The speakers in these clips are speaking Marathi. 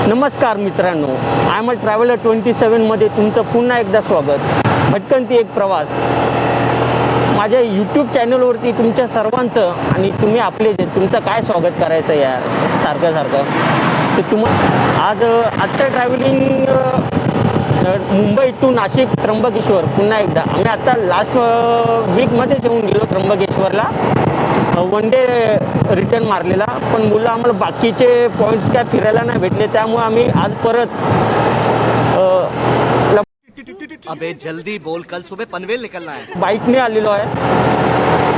नमस्कार मित्रांनो, आय एम अ ट्रॅव्हलर 27मध्ये तुमचं पुन्हा एकदा स्वागत. भटकंती एक प्रवास माझ्या यूट्यूब चॅनलवरती तुमच्या सर्वांचं आणि तुम्ही आपले तुमचं काय स्वागत करायचं यार सारखं तर आजचं ट्रॅव्हलिंग मुंबई टू नाशिक त्र्यंबकेश्वर. पुन्हा एकदा आम्ही आता लास्ट वीकमध्येच येऊन गेलो त्र्यंबकेश्वरला. वन डे रिटर्न मारलेला, पण मुलं आम्हाला बाकीचे पॉईंट्स काय फिरायला नाही भेटले, त्यामुळे आम्ही आज परत अबे जल्दी बोल, कल सुबह पनवेल निकलना है. बाईकने आलेलो आहे,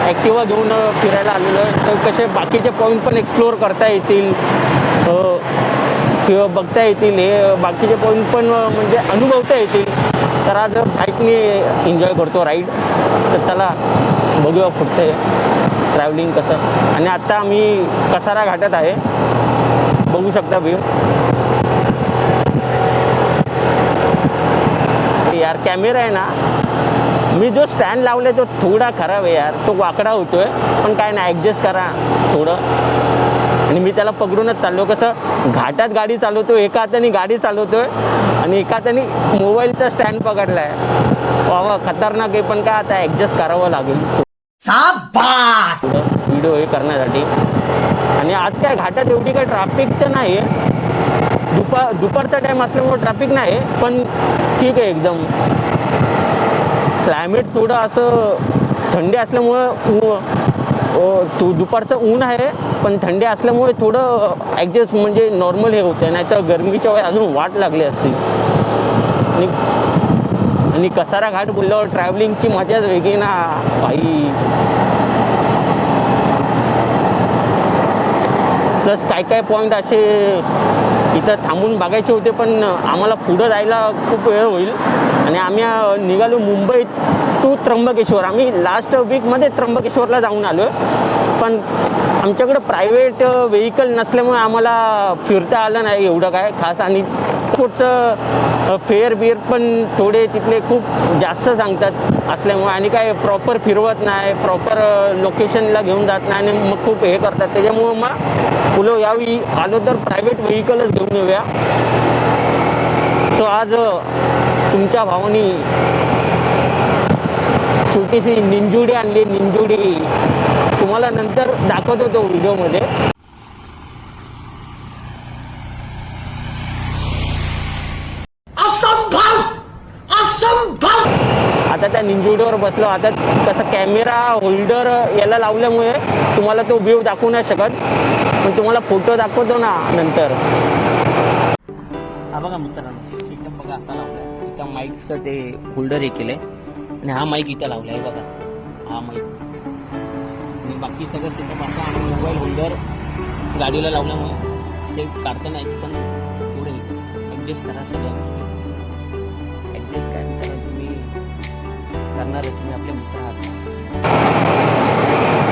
ॲक्टिवा घेऊन फिरायला आलेलो आहे. तर कसे बाकीचे पॉईंट पण एक्सप्लोअर करता येतील किंवा बघता येतील, हे बाकीचे पॉईंट पण म्हणजे अनुभवता येतील. तर आज बाईकने एन्जॉय करतो राईड. तर चला बघूया पुढचे ट्रॅव्हलिंग कसं. आणि आत्ता आम्ही कसारा घाटात आहे, बघू शकता व्ह्यू. यार कॅमेरा आहे ना, मी जो स्टँड लावला तो थोडा खराब आहे यार, तो वाकडा होतोय, पण काय नाही ॲडजस्ट करा थोडं. आणि मी त्याला पकडूनच चाललो, कसं घाटात गाडी चालवतो, एका हाताने गाडी चालवतोय आणि एका हाताने मोबाईलचा स्टँड पकडला आहे. वा खतरनाक आहे, पण काय आता ॲडजस्ट करावं लागेल व्हिडिओ हे करण्यासाठी. आणि आज काय घाटात एवढी काय ट्रॅफिक तर नाही आहे, दुपारचा टाईम असल्यामुळे ट्रॅफिक नाही, पण ठीक आहे एकदम. क्लायमेट थोडं असं थंडी असल्यामुळं दुपारचं ऊन आहे, पण थंडी असल्यामुळे थोडं ॲडजस्ट म्हणजे नॉर्मल हे होतं, नाही तर गरमीच्या वेळी अजून वाट लागली असती. आणि कसारा घाट बोलल्यावर ट्रॅव्हलिंगची मजाच वेगळी ना भाई. प्लस काय पॉईंट असे इथं थांबून बघायचे होते, पण आम्हाला पुढं जायला खूप वेळ होईल. आणि आम्ही निघालो मुंबई टू त्र्यंबकेश्वर. आम्ही लास्ट वीकमध्ये त्र्यंबकेश्वरला जाऊन आलो आहे, पण आमच्याकडं प्रायव्हेट व्हेकल नसल्यामुळे आम्हाला फिरता आलं नाही एवढं काय खास. आणि पुढचं फेअर बिअर पण थोडे तिथले खूप जास्त सांगतात असल्यामुळे, आणि काय प्रॉपर फिरवत नाही, प्रॉपर लोकेशनला घेऊन जात नाही, आणि मग खूप हे करतात. त्याच्यामुळं मग पुढं यावी आलो तर प्रायव्हेट व्हेकलच घेऊन येऊया. सो आज तुमच्या भावानी छोटीशी निंजुडी आणली. निंजुडी तुम्हाला नंतर दाखवतो तो व्हिडिओमध्ये. आता त्या निंजुडीवर बसलो. आता कसं कॅमेरा होल्डर याला लावल्यामुळे तुम्हाला तो व्ह्यू दाखवू नाही शकत, पण तुम्हाला फोटो दाखवतो ना नंतर. हा बघा मित्रांनो, इथं बघा असा लावलाय, इथं माईकचं ते होल्डर हे केलंय, आणि हा माईक इथं लावलाय बघा, हा माईक. आणि बाकी सगळं सेटअप असं, आणि मोबाईल होल्डर गाडीला लावल्यामुळे ते काढता नाही, पण थोडं ॲडजस्ट करा सगळ्या गोष्टी. ॲडजस्ट काय करा तुम्ही करणारच, तुम्ही आपले मित्र आहात.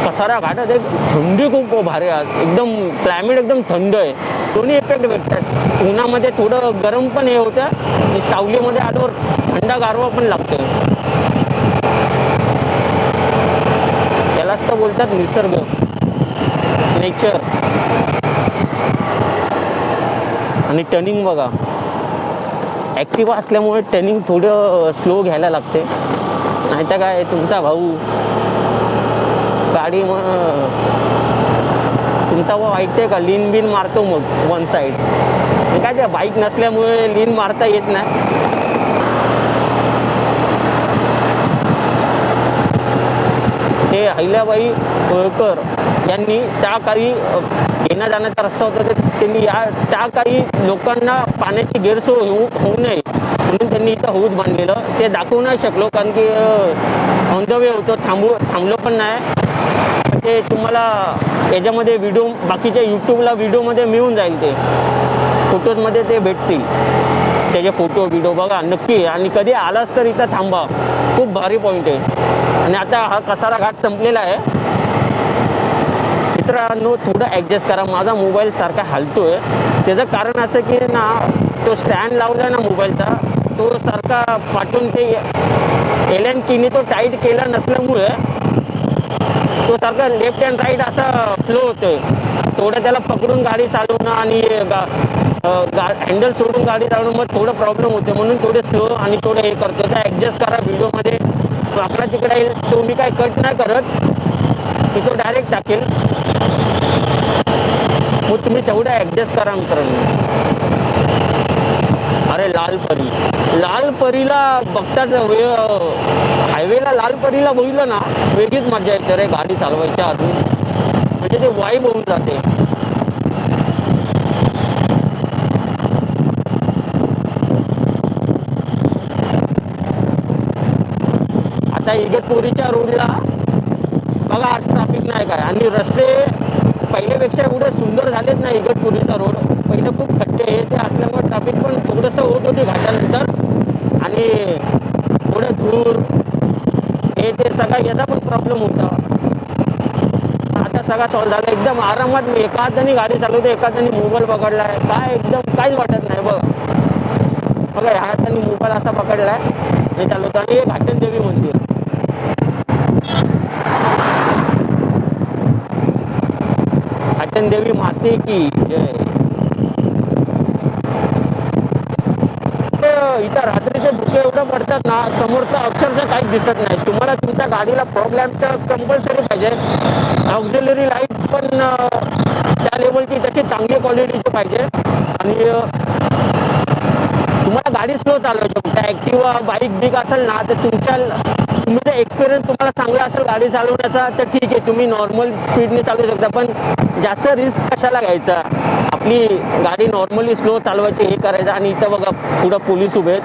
कसारा घाटात एक थंडी खूप भारी आहे, एकदम क्लायमेट एकदम थंड आहे. दोन्ही इफेक्ट भेटतात. उन्हामध्ये थोडं गरम पण हे होतं, आणि सावलीमध्ये आल्यावर थंड गारवा पण लागतो. त्यालाच तर बोलतात निसर्ग, नेचर. आणि टर्निंग बघा, ॲक्टिवा असल्यामुळे टर्निंग थोडं स्लो घ्यायला लागते, नाही तर काय तुमचा भाऊ गाडी मग तुमचा भाऊ ऐकते का, लीन बिन मारतो मग वन साईड. काय त्या बाईक नसल्यामुळे लीन मारता येत नाही. ते अहिल्याबाई होळकर यांनी त्या काही येण्या जाण्याचा रस्ता होता, तर त्यांनी त्या काही लोकांना पाण्याची गैरसोय होऊ नये म्हणून त्यांनी इथं हौद बांधलेलं. ते दाखवू नाही शकलो, कारण की ऑन द वे होतो, थांबलो पण नाही. ते तुम्हाला याच्यामध्ये व्हिडिओ, बाकीच्या यूट्यूबला व्हिडिओमध्ये मिळून जाईल, ते फोटोजमध्ये ते भेटतील, त्याचे फोटो व्हिडिओ बघा नक्की. आणि कधी आलाच तर इथं थांबा, खूप भारी पॉईंट आहे. आणि आता हा कसारा घाट संपलेला आहे मित्रांनो. थोडं ॲडजस्ट करा, माझा मोबाईल सारखा हलतोय. त्याचं कारण असं की ना, तो स्टँड लावला ना मोबाईलचा, तो सारखा पाठवून ते एल कीने तो टाईट केला नसल्यामुळे तो सारखा लेफ्ट अँड राईट असा फ्लो होतोय. थोडं त्याला पकडून गाडी चालवणं आणि हँडल सोडून गाडी चालवून मग थोडं प्रॉब्लेम होते, म्हणून थोडे स्लो आणि थोडं हे करतो. तर ॲडजस्ट करा व्हिडिओमध्ये. आपला तिकडे येईल तो मी काय कट नाही करत, मी तो डायरेक्ट टाकेल. मग तुम्ही तेवढं ॲडजस्ट करा मित्रांनो. अरे लाल परीला बघताच हायवेला लाल परीला बघितलं ना, वेगळीच मजा येते रे गाडी चालवायच्या अजून. म्हणजे ते वाईब होऊन जाते. आता इगतपुरीच्या रोडला बघा आज ट्रॅफिक नाही काय, आणि रस्ते पहिल्यापेक्षा एवढे सुंदर झालेत ना. इगतपुरीचा रोड पहिलं खूप खड्डे हे ते असल्यामुळे ट्रॅफिक पण थोडंसं होत होती घाटानंतर, आणि थोडं धूर हे ते सगळा याचा पण प्रॉब्लेम होता. आता सगळा सॉल्व झाला एकदम आरामात. मी एका हाताने गाडी चालवते, एका हाताने मोबाईल पकडला आहे. काय एकदम काहीच वाटत नाही. बघा ह्या हाताने मोबाईल असा पकडला आहे आणि चालवतो. आणि हे घाटन देवी मंदिर, घाटन देवी माते की जय. इथं रात्रीचे धुके एवढं पडतात ना, समोरचं अक्षरशः काहीच दिसत नाही. तुम्हाला तुमच्या गाडीला फॉग लॅम्प तर कंपल्सरी पाहिजे. ऑक्झिलरी लाईट पण त्या लेवलची तशी चांगली क्वालिटीची पाहिजे. आणि तुम्हाला गाडी स्लो चालवायची, त्या ॲक्टिवा बाईक बिक असेल ना, तर तुमचा एक्सपिरियन्स तुम्हाला चांगला असेल गाडी चालवण्याचा तर ठीक आहे, तुम्ही नॉर्मल स्पीडने चालवू शकता. पण जास्त रिस्क कशाला घ्यायचा. आपली गाडी नॉर्मली स्लो चालवायची, हे करायचं. आणि इथं बघा पुढं पोलीस उभे आहेत,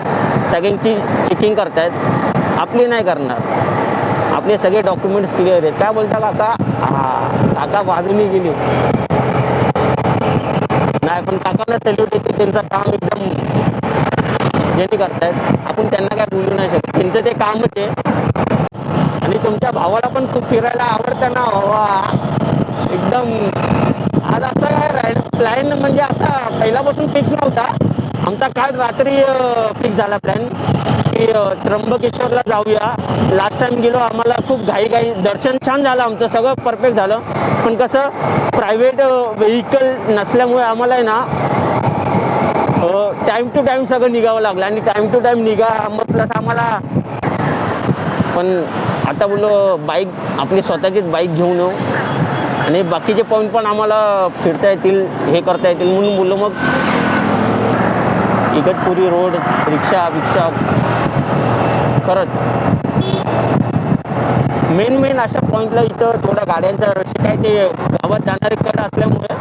सगळ्यांची चेकिंग करतायत. आपली नाही करणार, आपले सगळे डॉक्युमेंट्स क्लिअर आहेत. काय बोलता काका? काका बाजूने गेली नाही, पण काकांना सॅल्यूट येते. त्यांचं काम एकदम ज्यांनी करतायत, आपण त्यांना काय बोलू नाही शकत. त्यांचं ते कामच आहे. आणि तुमच्या भावाला पण खूप फिरायला आवडतं ना भावा एकदम. आज असा काय प्लॅन म्हणजे असा पहिल्यापासून फिक्स नव्हता आमचा. काल रात्री फिक्स झाला प्लॅन की त्र्यंबकेश्वरला जाऊया. लास्ट टाइम गेलो, आम्हाला खूप घाई दर्शन छान झालं आमचं, सगळं परफेक्ट झालं. पण कसं प्रायव्हेट व्हेकल नसल्यामुळे आम्हाला आहे ना टाईम टू टाईम सगळं निघावं लागलं. आणि टाईम टू टाईम निघा मग प्लस आम्हाला पण आता बोललो बाईक आपली स्वतःचीच बाईक घेऊन येऊ आणि बाकीचे पॉईंट पण आम्हाला फिरता येतील, हे करता येतील म्हणून बोललो. मग इगतपुरी रोड रिक्षा खरंच मेन अशा पॉईंटला इथं थोडा गाड्यांचा रश काय ते गावात जाणारे कड असल्यामुळे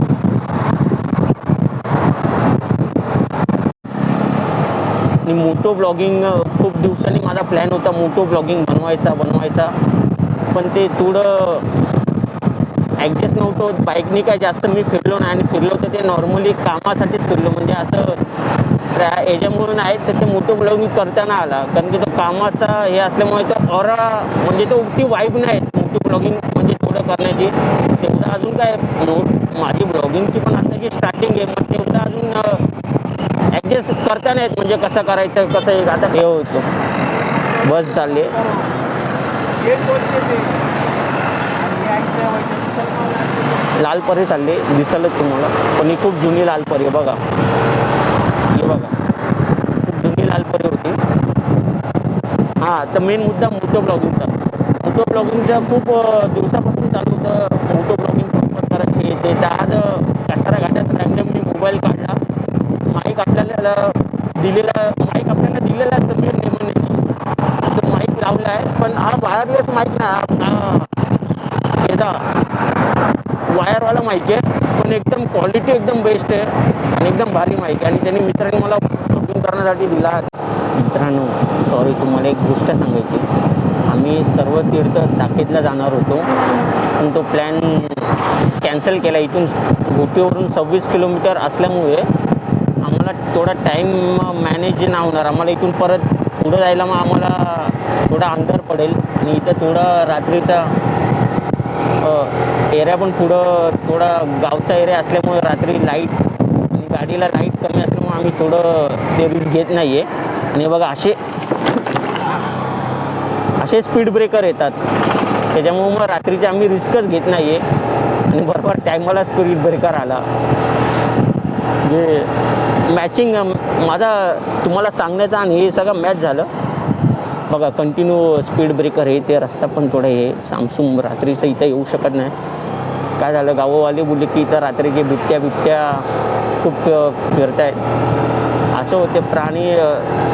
आणि मोटो ब्लॉगिंग खूप दिवसांनी माझा प्लॅन होता मोटो ब्लॉगिंग बनवायचा पण ते थोडं ॲडजस्ट नव्हतं. बाईकनी काय जास्त मी फिरलो नाही आणि फिरलो तर ते नॉर्मली कामासाठीच फिरलो, म्हणजे असं याच्यामुळे नाही तर ते मोटो ब्लॉगिंग करताना आला. कारण की तो कामाचा हे असल्यामुळे तो ऑरा म्हणजे तो ती वाईब नाही मोटो ब्लॉगिंग म्हणजे थोडं करण्याची. तेवढं अजून काय माझी ब्लॉगिंगची पण आताची स्टार्टिंग आहे, मग तेवढं अजून ॲडजस्ट करता नाहीत म्हणजे कसं करायचं कसं एक आता हे होतं. बस चालली लालपरी चालली दिसलच तुम्हाला, पण ही खूप जुनी लालपरी आहे. बघा हे बघा खूप जुनी लालपरी होती. हां तर मेन मुद्दा मोटो ब्लॉगिंगचा खूप दिवसापासून चालू होतं. मोटो ब्लॉगिंग प्रॉपर करायची ते तर आज कसारा घाटात रँडमली मोबाईल काढला. माईक आपल्याला दिलेला समीर नेमने तो माईक लावला आहे, पण हा वायरलेस माईक नाही, याचा वायरवाला माईक आहे, पण एकदम क्वालिटी एकदम बेस्ट आहे आणि एकदम भारी माईक आहे. आणि त्यांनी मित्रांनी मला ब्लॉगिंग करण्यासाठी दिला. मित्रांनो सॉरी तुम्हाला एक गोष्ट सांगायची, आम्ही सर्व तीर्थ ताकेतला जाणार होतो पण तो प्लॅन कॅन्सल केला. इथून गोटीवरून 26 किलोमीटर असल्यामुळे आम्हाला थोडा टाईम मॅनेज नाही होणार. आम्हाला इथून परत पुढं जायला मग आम्हाला थोडा अंधार पडेल आणि इथं थोडा रात्रीचा एरिया पण पुढं थोडा गावचा एरिया असल्यामुळे रात्री लाईट आणि गाडीला लाईट कमी असल्यामुळे आम्ही थोडं ते रिस्क घेत नाही आहे. आणि बघा असे स्पीड ब्रेकर येतात त्याच्यामुळे मग रात्रीचे आम्ही रिस्कच घेत नाही आहे. आणि बरोबर टायमाला स्पीड ब्रेकर आला म्हणजे मॅचिंग माझा तुम्हाला सांगण्याचा आणि हे सगळं मॅच झालं. बघा कंटिन्यू स्पीड ब्रेकर हे ते रस्ता पण थोडं हे सामसूम रात्रीचं इथं येऊ शकत नाही. काय झालं गावोवाले बोलले की इथं रात्रीचे बिबट्या खूप फिरत आहेत असं होते. प्राणी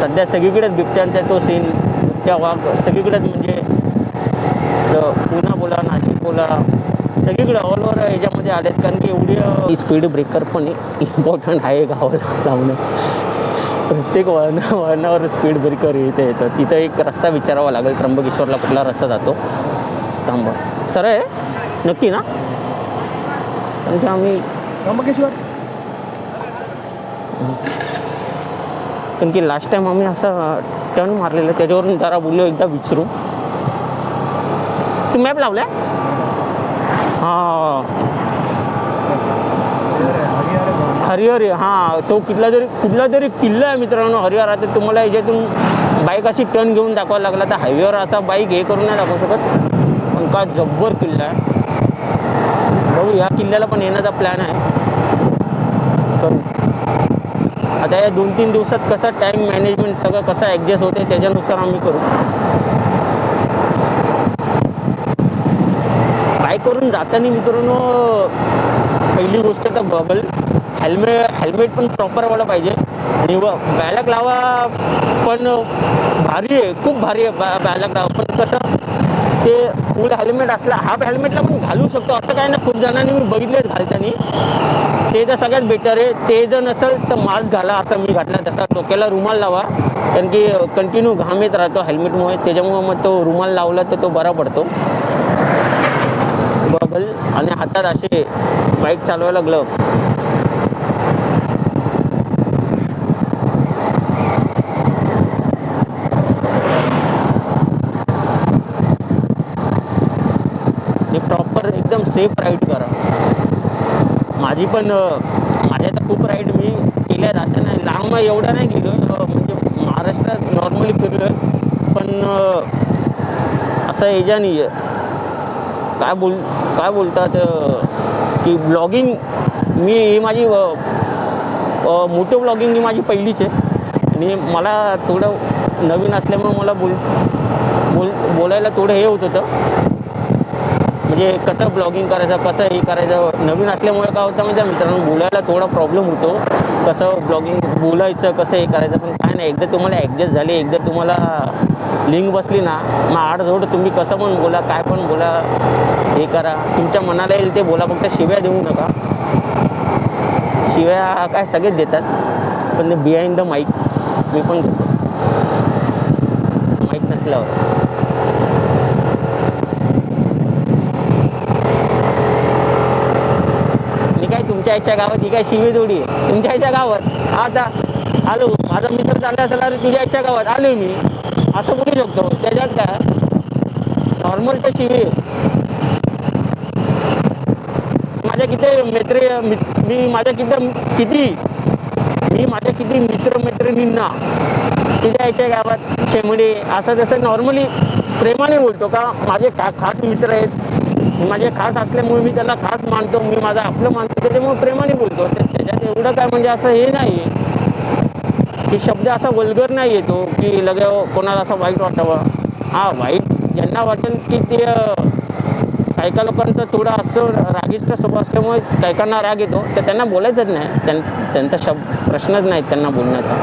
सध्या सगळीकडेच बिबट्यांचा तो सीन बिबट्या वाघ सगळीकडेच म्हणजे पुणे बोला नाशिक बोला सगळीकडे ऑल ओव्हर ह्याच्यामध्ये आलेत. कारण की एवढी स्पीड ब्रेकर पण इम्पॉर्टंट आहे गावाला लावणं. प्रत्येक वळणावर स्पीड ब्रेकर येतं. तिथं एक रस्ता विचारावा लागेल त्र्यंबकेश्वरला कुठला रस्ता जातो. थांबा सर आहे नक्की ना? कारण की आम्ही त्र्यंबकेश्वर कारण की लास्ट टाईम आम्ही असं टर्न मारलेलं त्याच्यावरून जरा बोललो एकदा विचारू. तू मॅप लावलाय? हां हरिहर हां तो कुठला तरी किल्ला आहे मित्रांनो हरिहर. आता तुम्हाला याच्यातून बाईक अशी टर्न घेऊन दाखवायला लागला तर हायवेवर असा बाईक हे करून नाही दाखवू शकत. पण का जब्बर किल्ला आहे. भाऊ या किल्ल्याला पण येण्याचा प्लॅन आहे करू. आता या 2-3 दिवसात कसं टाईम मॅनेजमेंट सगळं कसं ॲडजस्ट होते त्याच्यानुसार आम्ही करू. बाईकवरून जाताना मित्रांनो पहिली गोष्ट तर गॉगल हेल्मेट पण प्रॉपर वाला पाहिजे. आणि बॅलक लावा पण भारी आहे खूप भारी आहे बॅलक लावा. पण कसं ते फुल हेल्मेट असला हाफ हेल्मेटला पण घालू शकतो असं काय ना. खूप जणांनी मी बघितलेच घालताना ते तर सगळ्यात बेटर आहे. ते जर नसेल तर मास्क घाला असं मी घातला तसा. डोक्याला रुमाल लावा कारण की कंटिन्यू घाम येत राहतो हेल्मेटमुळे. त्याच्यामुळे मग तो रुमाल लावला तर तो बरा पडतो. गॉगल आणि हातात असे बाईक चालवायला ग्लव्स. आणि प्रॉपर एकदम सेफ राईड करा. माझी पण माझ्या तर खूप राईड मी केल्या आहेत असं नाही. लांब एवढं नाही गेलो म्हणजे महाराष्ट्रात नॉर्मली फिरलो आहे. पण असं याच्याने काय बोलतात की ब्लॉगिंग ही माझी मोठं ब्लॉगिंग ही माझी पहिलीच आहे. आणि मला थोडं नवीन असल्यामुळं मला बोलायला थोडं हे होत होतं. म्हणजे कसं ब्लॉगिंग करायचं कसं हे करायचं नवीन असल्यामुळे काय होतं म्हणजे मित्रांनो बोलायला थोडा प्रॉब्लेम होतो. कसं ब्लॉगिंग बोलायचं कसं हे करायचं. पण काय नाही एकदा तुम्हाला ॲडजस्ट झाले एकदा तुम्हाला लिंक बसली ना मग आडजोड तुम्ही कसं पण बोला काय पण बोला हे करा. तुमच्या मनाला येईल ते बोला. फक्त शिव्या देऊ नका. शिव्या काय सगळेच देतात पण बिहाइंड द माईक मी पण घेतो माईक नसल्यावर. मी काय तुमच्या आईच्या गावात ही काय शिवी जोडी आहे. तुमच्या आईच्या गावात आता आलो माझा मित्र चालला असेल अरे तुझ्या आईच्या गावात आलो मी असं बोलू शकतो. त्याच्यात काय नॉर्मल तर शिवी माझ्या मी माझ्या किती मित्रमैत्रिणींना तुझ्या आईच्या गावात शेमडे असं तसं नॉर्मली प्रेमाने बोलतो. का माझे खास मित्र आहेत माझे खास असल्यामुळे मी त्यांना खास मानतो. मी माझं आपलं मानतो त्याच्यामुळे प्रेमाने बोलतो. त्याच्यात एवढं काय म्हणजे असं हे नाही आहे की शब्द असा वल्गर नाही येतो की लगे कोणाला असं वाईट वाटावं. हा वाईट ज्यांना वाटेल की ते काही लोकांचं थोडं असं रागिष्ट स्वभाव असल्यामुळे काहीकांना राग येतो तर त्यांना बोलायचंच नाही. त्यांचा प्रश्नच नाही त्यांना बोलण्याचा.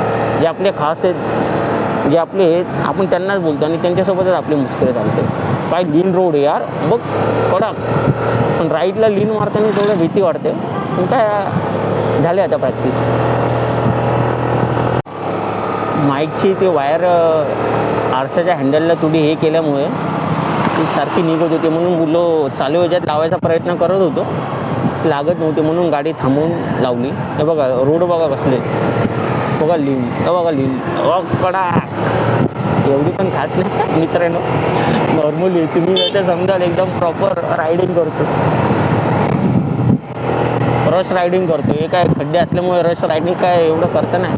जे आपले खास आहेत जे आपले आहेत आपण त्यांनाच बोलतो आणि त्यांच्यासोबतच आपली मुस्करे चालते. काय लीन रोड आहे यार बघ कडक. पण राईटला लीन मारताना थोडं भीती वाटते. पण काय झाले आता प्रॅक्टिस. माईकची ते वायर आरशाच्या हँडलला थोडी हे केल्यामुळे ती सारखी निघत होती म्हणून मुलं चालू ह्याच्यात लावायचा प्रयत्न करत होतो. लागत नव्हते म्हणून गाडी थांबवून लावली. हे बघा रोड बघा कसले बघा लीन हे बघा लीन कडा एवढी पण खास नाही मित्रांनो. नॉर्मली तुम्ही जर समजाल एकदम प्रॉपर रायडिंग करतो रश रायडिंग करतो. हे काय खड्डे असल्यामुळे रश रायडिंग काय एवढं करतं नाही.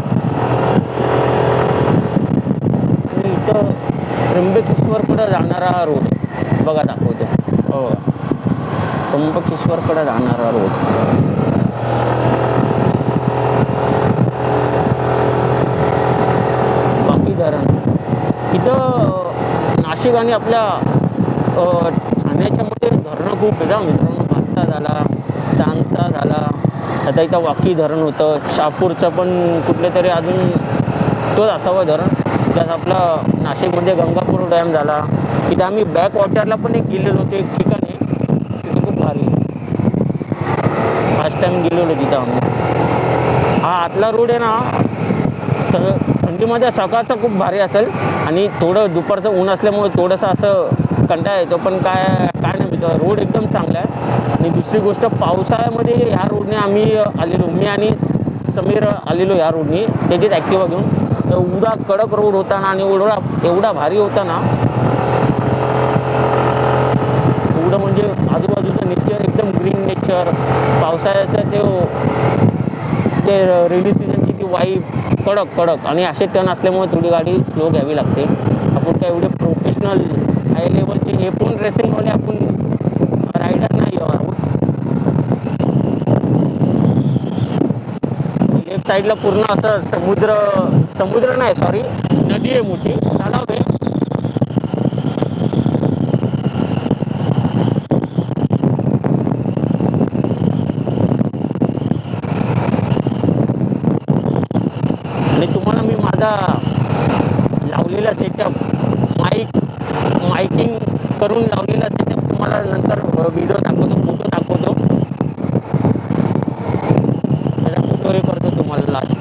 आणि इथं त्र्यंबकेश्वरकडं जाणारा रोड बघा दाखवतो. हो त्र्यंबकेश्वरकडे जाणारा रोड नाशिक आणि आपल्या ठाण्याच्या मध्ये धरणं खूप आहे का मित्रांनो. भातसा झाला, तानसा झाला, आता इथं वाकी धरण होतं, शहापूरचं पण कुठलं तरी अजून तोच असावं धरण. त्यात आपला नाशिकमध्ये गंगापूर डॅम झाला. तिथं आम्ही बॅक वॉटरला पण एक गेलेलो होतो एक ठिकाणी, तिथं खूप भारी. फर्स्ट टाइम गेलेलो तिथं आम्ही. हा आतला रोड आहे ना, तर थंडीमध्ये सकाळचा खूप भारी असेल आणि थोडं दुपारचं ऊन असल्यामुळे थोडंसं असं कंटाळा येतो, पण काय नाही मित्र, रोड एकदम चांगला आहे. आणि दुसरी गोष्ट, पावसाळ्यामध्ये ह्या रोडने आम्ही आलेलो, मी आणि समीर आलेलो ह्या रोडनी त्याचीच ॲक्टिवा घेऊन. तर एवढा कडक रोड होता ना आणि एवढा भारी होता ना, एवढं म्हणजे आजूबाजूचं नेचर एकदम ग्रीन नेचर. पावसाळ्याचं ते रेनी सीझनची ती वाईब कडक आणि असे टर्न असल्यामुळे थोडी गाडी स्लो घ्यावी लागते. आपण काय एवढे प्रोफेशनल हाय लेवलचे हे पण रेसिंगवाले आपण रायडर नाही आहोत. लेफ्ट साईडला पूर्ण असं समुद्र नाही, सॉरी, नदी आहे, मोठी तलाव आहे. आणि तुम्हाला मी माझा लावलेला सेटअप मायकिंग करून लावलेला सेटअप तुम्हाला नंतर व्हिडिओ दाखवतो, फोटो दाखवतो, त्याचा फोटो हे करतो तुम्हाला लास्ट.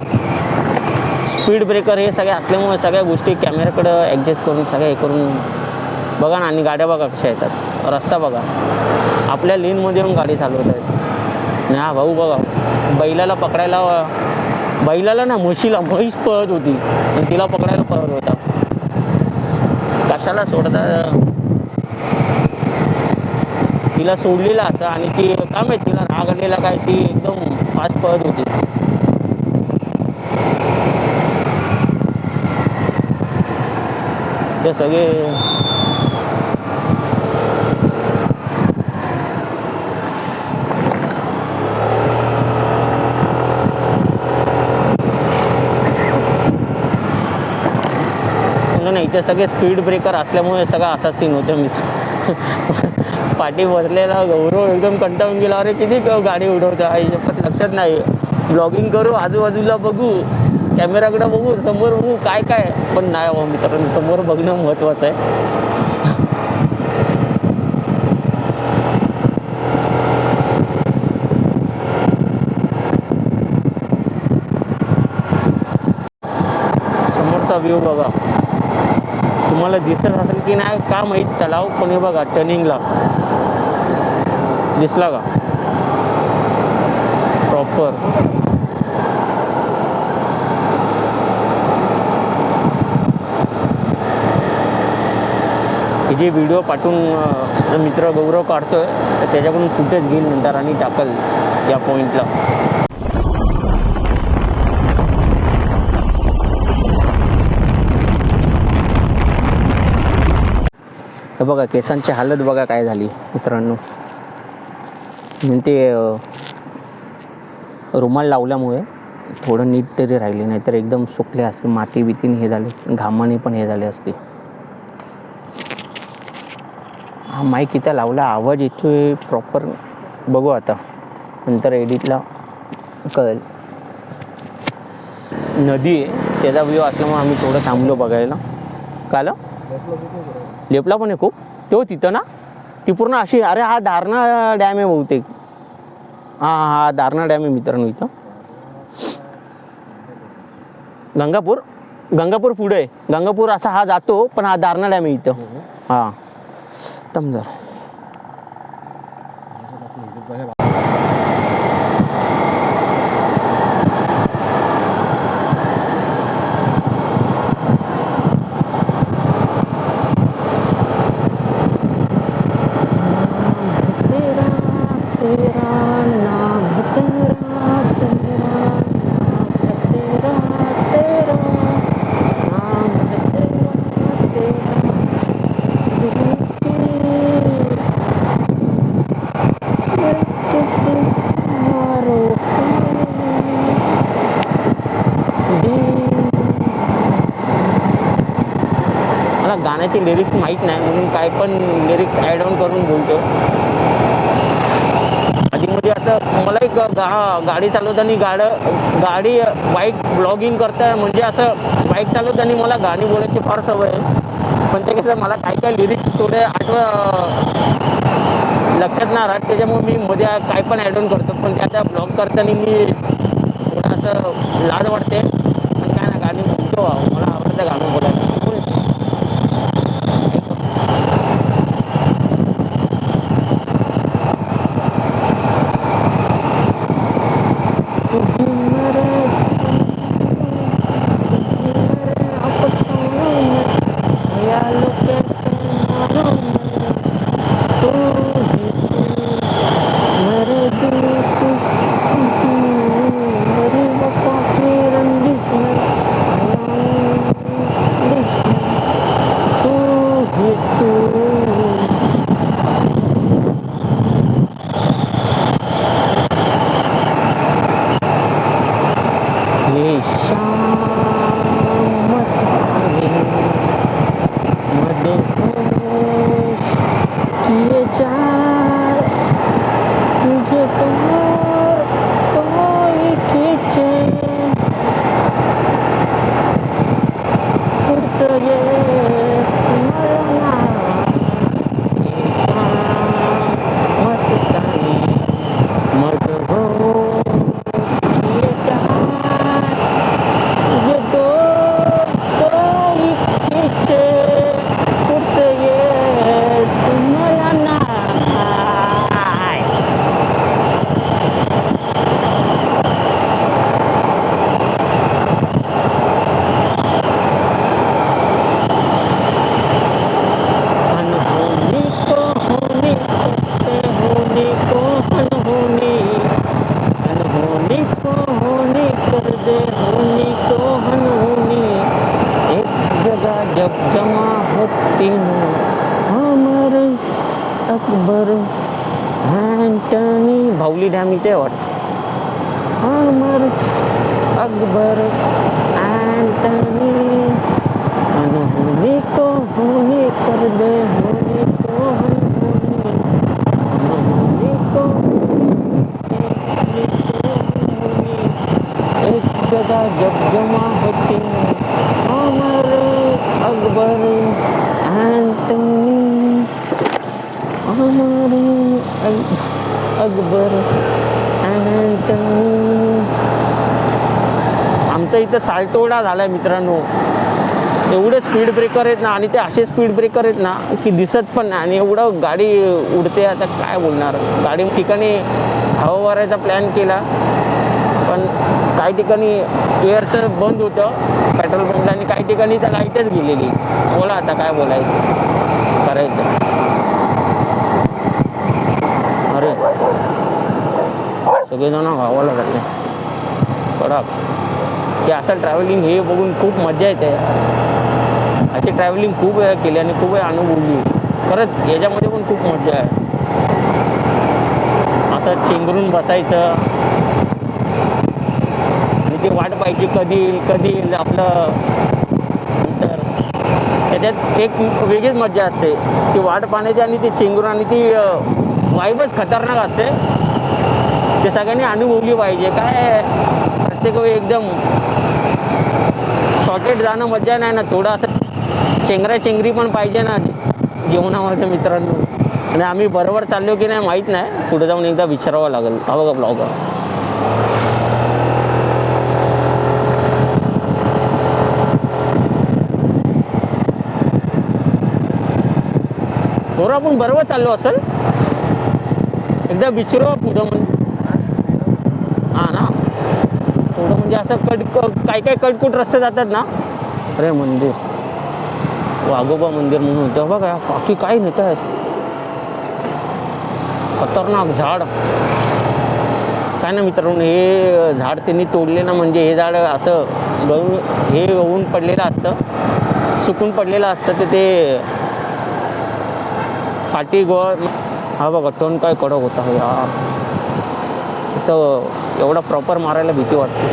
स्पीड ब्रेकर हे सगळे असल्यामुळे सगळ्या गोष्टी कॅमेऱ्याकडं ॲडजस्ट करून सगळ्या हे करून बघा ना. आणि गाड्या बघा कशा येतात, रस्ता बघा, आपल्या लेनमध्ये येऊन गाडी चालवत आहेत. आणि हा भाऊ बघा, बैलाला ना म्हैस पळत होती आणि तिला पकडायला पळत होता. कशाला सोडता, तिला सोडलेला असा आणि ती काय माहिती तिला राग आलेला काय, ती एकदम फास्ट पळत होती. ते सगळे नाही, इथे सगळे स्पीड ब्रेकर असल्यामुळे सगळा असा सीन होतो. मी पाठी बसलेला गौरव एकदम कंटाळून गेला, अरे किती गाडी उडवतो आई, पण लक्षात नाही. ब्लॉगिंग करू, आजूबाजूला बघू, कॅमेराकडे बघू, समोर बघू, काय पण नाही हो मित्रांनो, समोर बघणं महत्त्वाचं आहे. समोरचा व्ह्यू बघा, तुम्हाला दिसत असेल की नाही का माहीत तलाव, पण हे बघा टर्निंगला दिसला का प्रॉपर. हे जे व्हिडिओ पाठवून मित्र गौरव काढतोय, तर त्याच्याकडून फुटेज घेईल नंतर आणि टाकल या पॉईंटला. हे बघा केसांची हालत बघा काय झाली मित्रांनो. ते रुमाल लावल्यामुळे थोडं नीट तरी राहिले, नाहीतर एकदम सुकले असते, माती बितीने हे झाले, घामाने पण हे झाले असते. हा माईक इथं लावला, आवाज येतोय प्रॉपर, बघू आता नंतर एडिटला कळेल. नदी आहे, त्याचा व्ह्यू असल्यामुळे आम्ही थोडं थांबलो बघायला. काल लेपला पण आहे खूप, तो तिथं ना ती पूर्ण अशी, अरे हा दारणा डॅम आहे बहुतेक. हा दारणा डॅम आहे मित्रांनो. इथं गंगापूर पुढे आहे, गंगापूर असा हा जातो, पण हा दारणा डॅम आहे इथं. हा तमजर गाण्याची लिरिक्स माहीत नाही म्हणून काय पण लिरिक्स ॲड ऑन करून बोलतो. आधीमध्ये असं मला एक गाडी चालवताना गाडी बाईक ब्लॉगिंग करता म्हणजे असं बाईक चालवताना मला गाणी बोलायची फार सवय आहे. पण ते कसं मला काय लिरिक्स थोडे लक्षात नाही राहत, त्याच्यामुळे मी मध्ये काय पण ॲड ऑन करतो. पण ते आता ब्लॉग करताना मी थोडं असं लाज वाटते. पण काय ना गाणी बोलतो, मला आवडतं गाणं बोलायला. भावली डॅम इथे वाटतं. अमर अकबर एंटनी अनहोनी को होनी कर दे, होनी को अनहोनी, अनहोनी को होनी, एक जगह जब जमा होती अमर अकबर एंटनी अमर अकबर एंटनी. आमच्या इथं सालटोडा झाला आहे मित्रांनो. एवढे स्पीड ब्रेकर आहेत ना, आणि ते असे स्पीड ब्रेकर आहेत ना की दिसत पण नाही, आणि एवढं गाडी उडते. आता काय बोलणार. गाडी ठिकाणी हवा भरायचा प्लॅन केला, पण काही ठिकाणी एअरचं बंद होतं पेट्रोल पंपला, आणि काही ठिकाणी तर लाईटच गेलेली. बोला आता काय बोलायचं करायचं. अरे सगळेजण गावाला जाते कडक. की असं ट्रॅव्हलिंग हे बघून खूप मजा येते. अशी ट्रॅव्हलिंग खूप वेळा केली आणि खूप वेळा अनुभवली. खरंच याच्यामध्ये पण खूप मजा आहे. असं चेंगरून बसायचं आणि ती वाट पाहायची कधी आपलं. नंतर त्याच्यात एक वेगळीच मजा असते ती वाट पाहण्याची, आणि ती चेंगरून, आणि ती वाईबच खतरनाक असते. ते सगळ्यांनी अनुभवली पाहिजे. काय प्रत्येक वेळी एकदम शॉर्टेड जाणं मजा नाही ना. थोडं असं चेंगरी पण पाहिजे ना जीवनामध्ये मित्रांनो. आणि आम्ही बरोबर चाललो की नाही माहीत नाही, पुढे जाऊन एकदा विचारावं लागेल. हा बघा ब्लॉगर. बरोबर आपण बरोबर चाललो असेल. एकदा विचारू पुढं म्हणजे. हां ना, थोडं म्हणजे असं काय कटकुट रस्ते जातात ना. अरे मंदिर, वाघोबा मंदिर म्हणून होतं बघा. बाकी काही नेत आहेत. खतरनाक झाड. काय ना मित्रांनो, हे झाड त्यांनी तोडले ना, म्हणजे हे झाड असं हे ऊन पडलेलं असतं, सुकून पडलेलं असतं, ते फाटी गोळ. हा बघा टोन काय कडक होता यार. तर एवढा प्रॉपर मारायला भीती वाटते.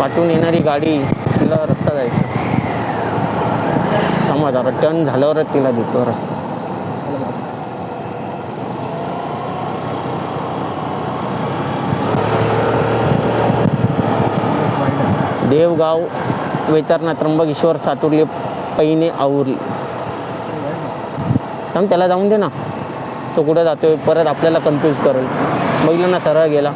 पाठवून येणारी गाडी तिला रस्ता जायचा. थांबा जरा टर्न झाल्यावरच तिला देतो रस्ता. देवगाव वेतरणा त्र्यंबकेश्वर सातुर्ली पैने आवरली. थांब त्याला जाऊन दे ना, तो कुठं जातोय परत आपल्याला कन्फ्यूज करेल. बघितलं ना सरळ गेला.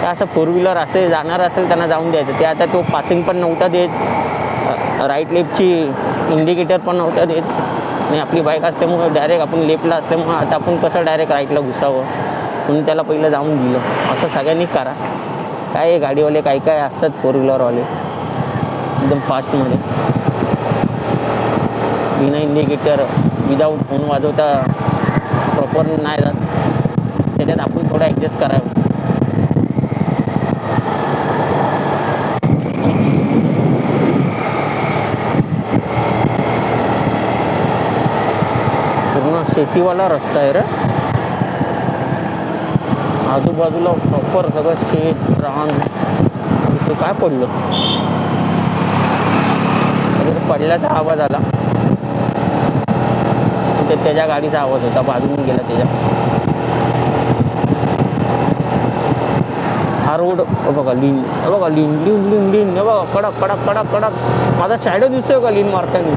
काय असं फोर व्हीलर असे जाणार असेल त्यांना जाऊन द्यायचं. ते आता तो पासिंग पण नव्हता देत, राईट लेफ्टची इंडिकेटर पण नव्हता देत. आणि आपली बाईक असल्यामुळे डायरेक्ट आपण लेफ्टला असल्यामुळे आता आपण कसं डायरेक्ट राईटला घुसावं म्हणून त्याला पहिलं जाऊन दिलं. असं सगळ्यांनी करा. काय गाडीवाले काय काय असतात फोर व्हीलरवाले एकदम फास्टमध्ये, बिना इंडिकेटर विदाऊट फोन वाजवता प्रॉपर नाही जात. त्याच्यात आपण थोडं ॲडजस्ट करावं. पूर्ण शेतीवाला रस्ता आहे रे. आजूबाजूला प्रॉपर सगळं शेत रान. इथे काय पडलं, पडल्याचा आवाज आला. ते त्याच्या गाडीचा आवाज होता, बाजूने गेला त्याच्या. हा रोड बघा लिन, बघा लिन लिन लिन लिन, हे बघा कडक कडक कडक कडक. माझा शॅडो दिसतोय का लिन मारताना,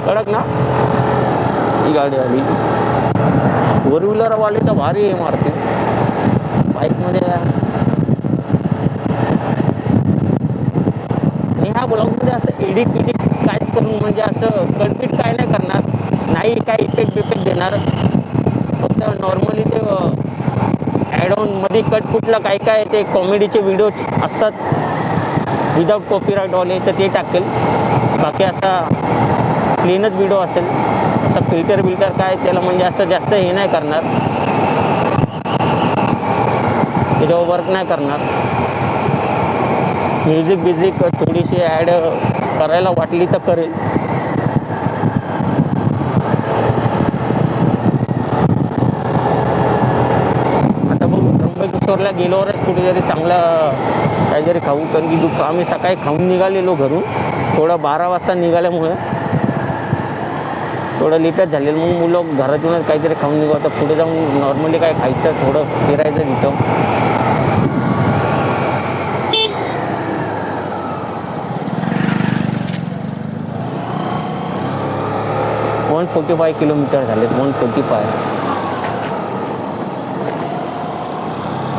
कडक ना. ही गाडी आली फोर व्हीलरवाले तर भारी हे मारते. बाईकमध्ये आणि ह्या ब्लॉगमध्ये असं एडिट विडिट काहीच करून म्हणजे असं कल्पिट काय नाही करणार, नाही काय इफेक्ट बिफेक्ट देणार. फक्त नॉर्मली ते ॲड ऑनमध्ये कट कुठलं काय काय ते कॉमेडीचे व्हिडिओ असतात विदाऊट कॉपीराईटवाले, तर ते टाकेल. बाकी असा प्लेनच व्हिडिओ असेल. असं फिल्टर बिल्टर काय त्याला म्हणजे असं जास्त हे नाही करणार, त्याच्यावर वर्क नाही करणार. म्युझिक बिझिक थोडीशी ॲड करायला वाटली तर करेल. आता बघू त्र्यंबकेश्वरला गेल्यावरच कुठेतरी चांगलं काहीतरी खाऊ. कारण की आम्ही सकाळी खाऊन निघालेलो घरून, थोडं 12 वाजता निघाल्यामुळे थोडं लेटच झालेलं. मग मुलं घरातूनच काहीतरी खाऊन निघू. आता पुढे जाऊन नॉर्मली काय खायचं, थोडं फिरायचं तिथं. वन 45 किलोमीटर झालेत. 145.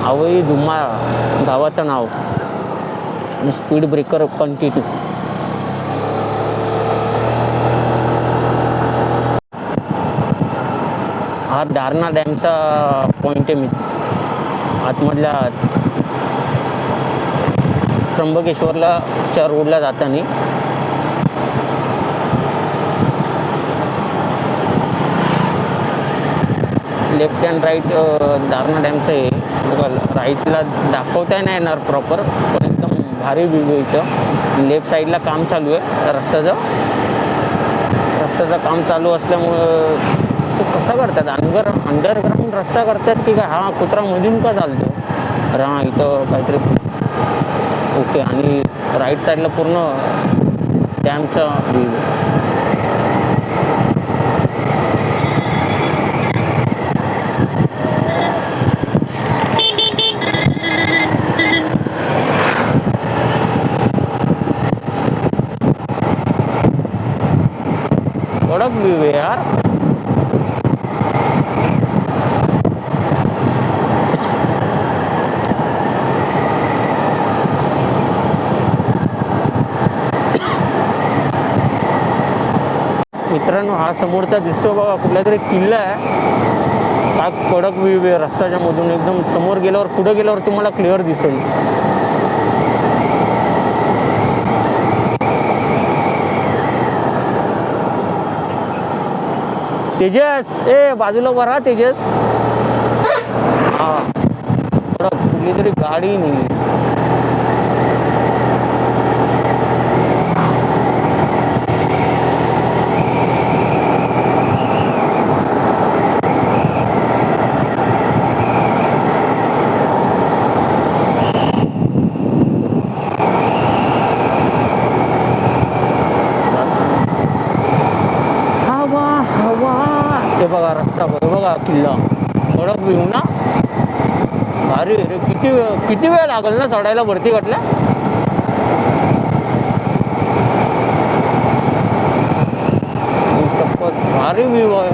आवई धुमा गावाचं नाव आणि स्पीड ब्रेकर कंटिन्यू. हा दारणा डॅमचा पॉईंट आहे. मी आतमधल्या त्र्यंबकेश्वरला च्या रोडला जाताना लेफ्ट अँड राईट दारणा डॅमचं आहे. बघा राईटला दाखवता नाही येणार प्रॉपर, पण एकदम भारी व्ह्यू आहे इथं. लेफ्ट साईडला काम चालू आहे रस्त्याचं काम चालू असल्यामुळं ते कसं करतात, अंडरग्राऊंड रस्ता करतात की काय. हा कुत्रा मधून का चालतो हा इथं काहीतरी. ओके. आणि राईट साईडला पूर्ण डॅमचा व्ह्यू. कडक व्ह्यू आहे यार. मित्रांनो हा समोरचा दिसतो बघा कुठला तरी किल्ला आहे. हा कडक व्ह्यू आहे रस्त्याच्या मधून. एकदम समोर गेल्यावर पुढे गेल्यावर तुम्हाला क्लिअर दिसेल. तेजस ए बाजूला उभा राहा तेजस. हा कडक कुठली तरी गाडी नाही. हे बघा रस्ता बघा, बघा किल्ला कडक व्ह्यू ना, भारी रे. किती वेळ लागेल ना चढायला वरती कटल्या. भारी व्ह्यू आहे.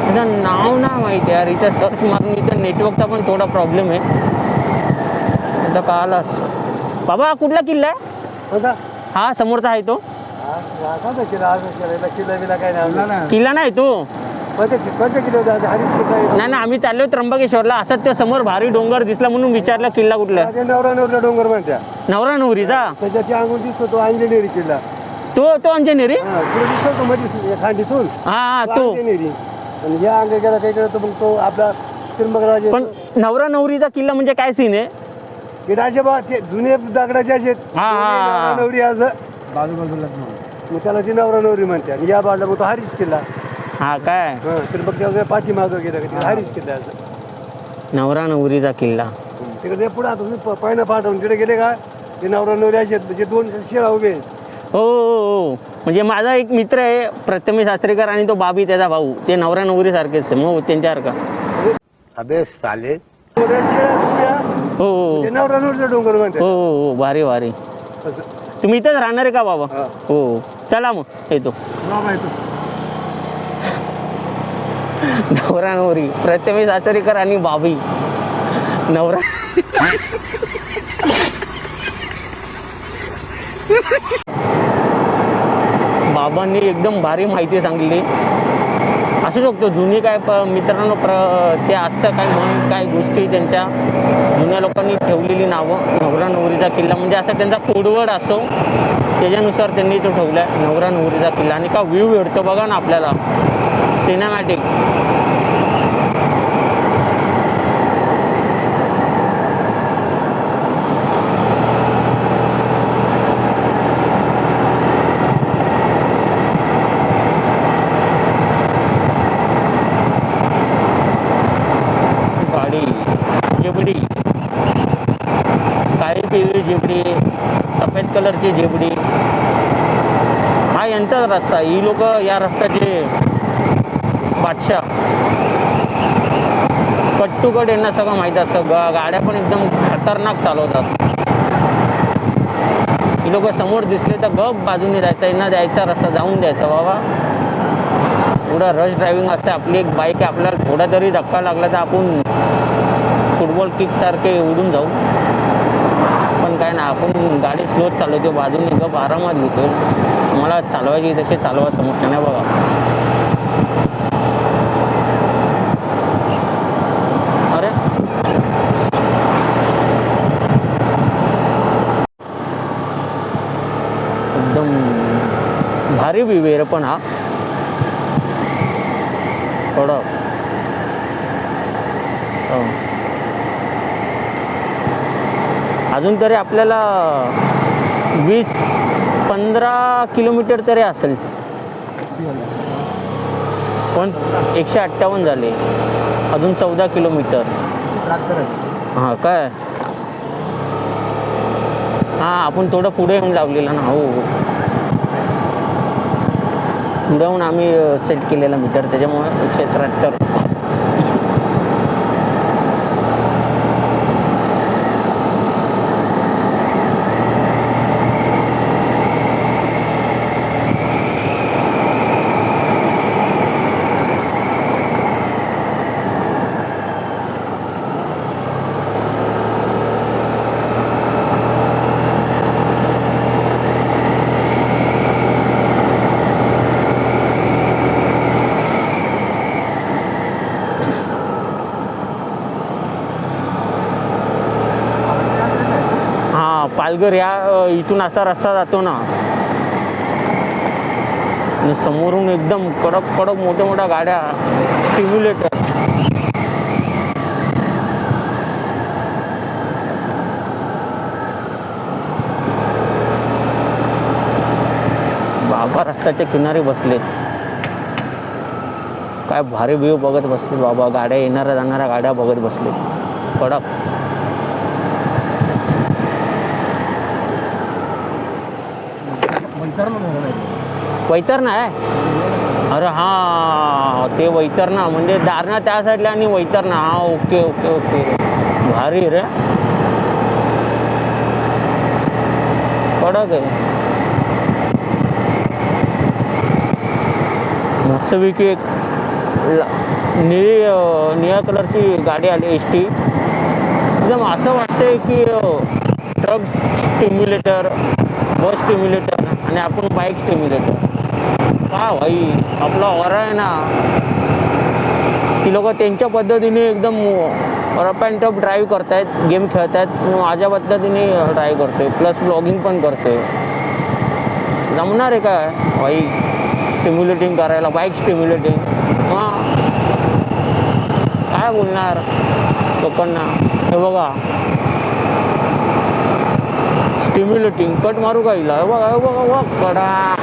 त्याचं नाव नाही माहिती यार, इथं सर्च मारून. इथं नेटवर्कचा पण थोडा प्रॉब्लेम आहे. आता कळालाच. बाबा कुठला किल्ला आहे हा समोरचा आहे तो? किल्ला नाही तो. नाही आम्ही चाललो त्र्यंबकेश्वरला. असं ते समोर भारी डोंगर दिसला म्हणून विचारलं किल्ला कुठला आहे. नवरा डोंगर म्हणत्या. नवरा नवरीचा त्याच्यात अंगून दिसतो तो अंजनेरी किल्ला. तो अंजनेरी दिसतो तो मध्ये खांडीतून. हा तो अंजनेरी. आणि या अंग गेला काही तो मग तो आपला त्र्यंबकराज. पण नवरा नवरीचा किल्ला म्हणजे काय सीन आहे? किडाचे बा ते जुने दगडाचे असे हा. नवरी असं बाजूला मग त्याला ती नवरा नवरी म्हणते. आणि या बाजूला मग तो हरीश किल्ला. हा काय त्र्यंबकच्या पाठीमागं गेला का हरीश किल्ला असं. नवरा नवरीचा किल्ला तिकडे पुढे आता तुम्ही पहिलं पाठवून तिकडे गेले का ते नवरा नवरी असे म्हणजे दोन शेळा उभे आहेत. हो. म्हणजे माझा एक मित्र आहे प्रथमेश सासरेकर आणि तो बाबी त्याचा भाऊ. ते नवरा नवरी सारखेच आहे मग त्यांच्यासारखा. अबे साले शेळ्या उभ्या. हो ते नवरा नवरीचा डोंगर म्हणते. हो भारी भारी. असं तुम्ही इथंच राहणार आहे का बाबा? हो चला मग येतो. नवरा नवरी प्रथमेश सासरेकर आणि बाबी नवरा. बाबांनी एकदम भारी माहिती सांगितली. असू शकतो जुनी काय मित्रांनो ते असतं काय म्हणून काय गोष्टी त्यांच्या जुन्या लोकांनी ठेवलेली नावं. नवरा नवरीचा किल्ला म्हणजे असं त्यांचा कोडवर्ड असो त्याच्यानुसार त्यांनी तो ठेवला आहे नवरा नवरीचा किल्ला. आणि का व्ह्यू भेटतो बघा ना आपल्याला सिनेमॅटिक. जेबडी काळी पिवळी जेबडी सफेद कलरची जेबडी हा यांचाच रस्ता. ही लोक या रस्त्याचे बादशाह. कट टू कट यांना सगळं माहीत असतं. गाड्या पण एकदम खतरनाक चालवतात. ही लोक समोर दिसले तर गप बाजूने जायचं. यांना द्यायचा रस्ता जाऊन द्यायचा. बाबा एवढा रश ड्रायव्हिंग असते. आपली एक बाईक आहे आपल्याला थोडा तरी धक्का लागला तर आपण फुटबॉल किक सारखे उडून जाऊ. पण काय ना आपण गाडी स्लोच चालवतो बाजूने गप आरामात घेतो. मला चालवायची तसे चालवा समोर नाही बघा. अरे एकदम भारी विवेर पण हा थोडं अजून तरी आपल्याला 20-15 किलोमीटर तरी असेल. पण 158 झाले. अजून 14 किलोमीटर. हां काय हां आपण थोडं पुढे येऊन लावलेलं ना. हो पुढे येऊन आम्ही सेट केलेला मीटर त्याच्यामुळे 173. पालघर या इथून असा रस्ता जातो ना. आणि समोरून एकदम कडक कडक मोठ्या मोठ्या गाड्या स्टिम्युलेटर. बाबा रस्त्याच्या किनारी बसलेत. काय भारी व्ह्यू बघत बसले बाबा. गाड्या येणाऱ्या जाणाऱ्या गाड्या बघत बसलेत कडक. वैतरणा आहे अरे हां ते वैतरणा म्हणजे दारणा त्या साईडला आणि वैतरणा. हां ओके ओके ओके भारी रे कडक आहे. मस्तपैकी एक निळ्या कलरची गाडी आली एस टी. एकदम असं वाटतंय की ट्रक स्टिम्युलेटर बस स्टिम्युलेटर आणि आपण बाईक स्टिम्युलेटर. का भाई आपला ऑरा आहे ना ती लोक त्यांच्या पद्धतीने एकदम रफ अँड टफ ड्राईव्ह करतायत गेम खेळतायत. माझ्या पद्धतीने ड्राईव्ह करतोय प्लस ब्लॉगिंग पण करतोय. जमणार आहे काय भाई स्टिम्युलेटिंग करायला बाईक स्टिम्युलेटिंग. मग काय बोलणार लोकांना. हे बघा स्टिम्युलेटिंग कट मारू का हिला. हे बघा हे बघा बघ कडा.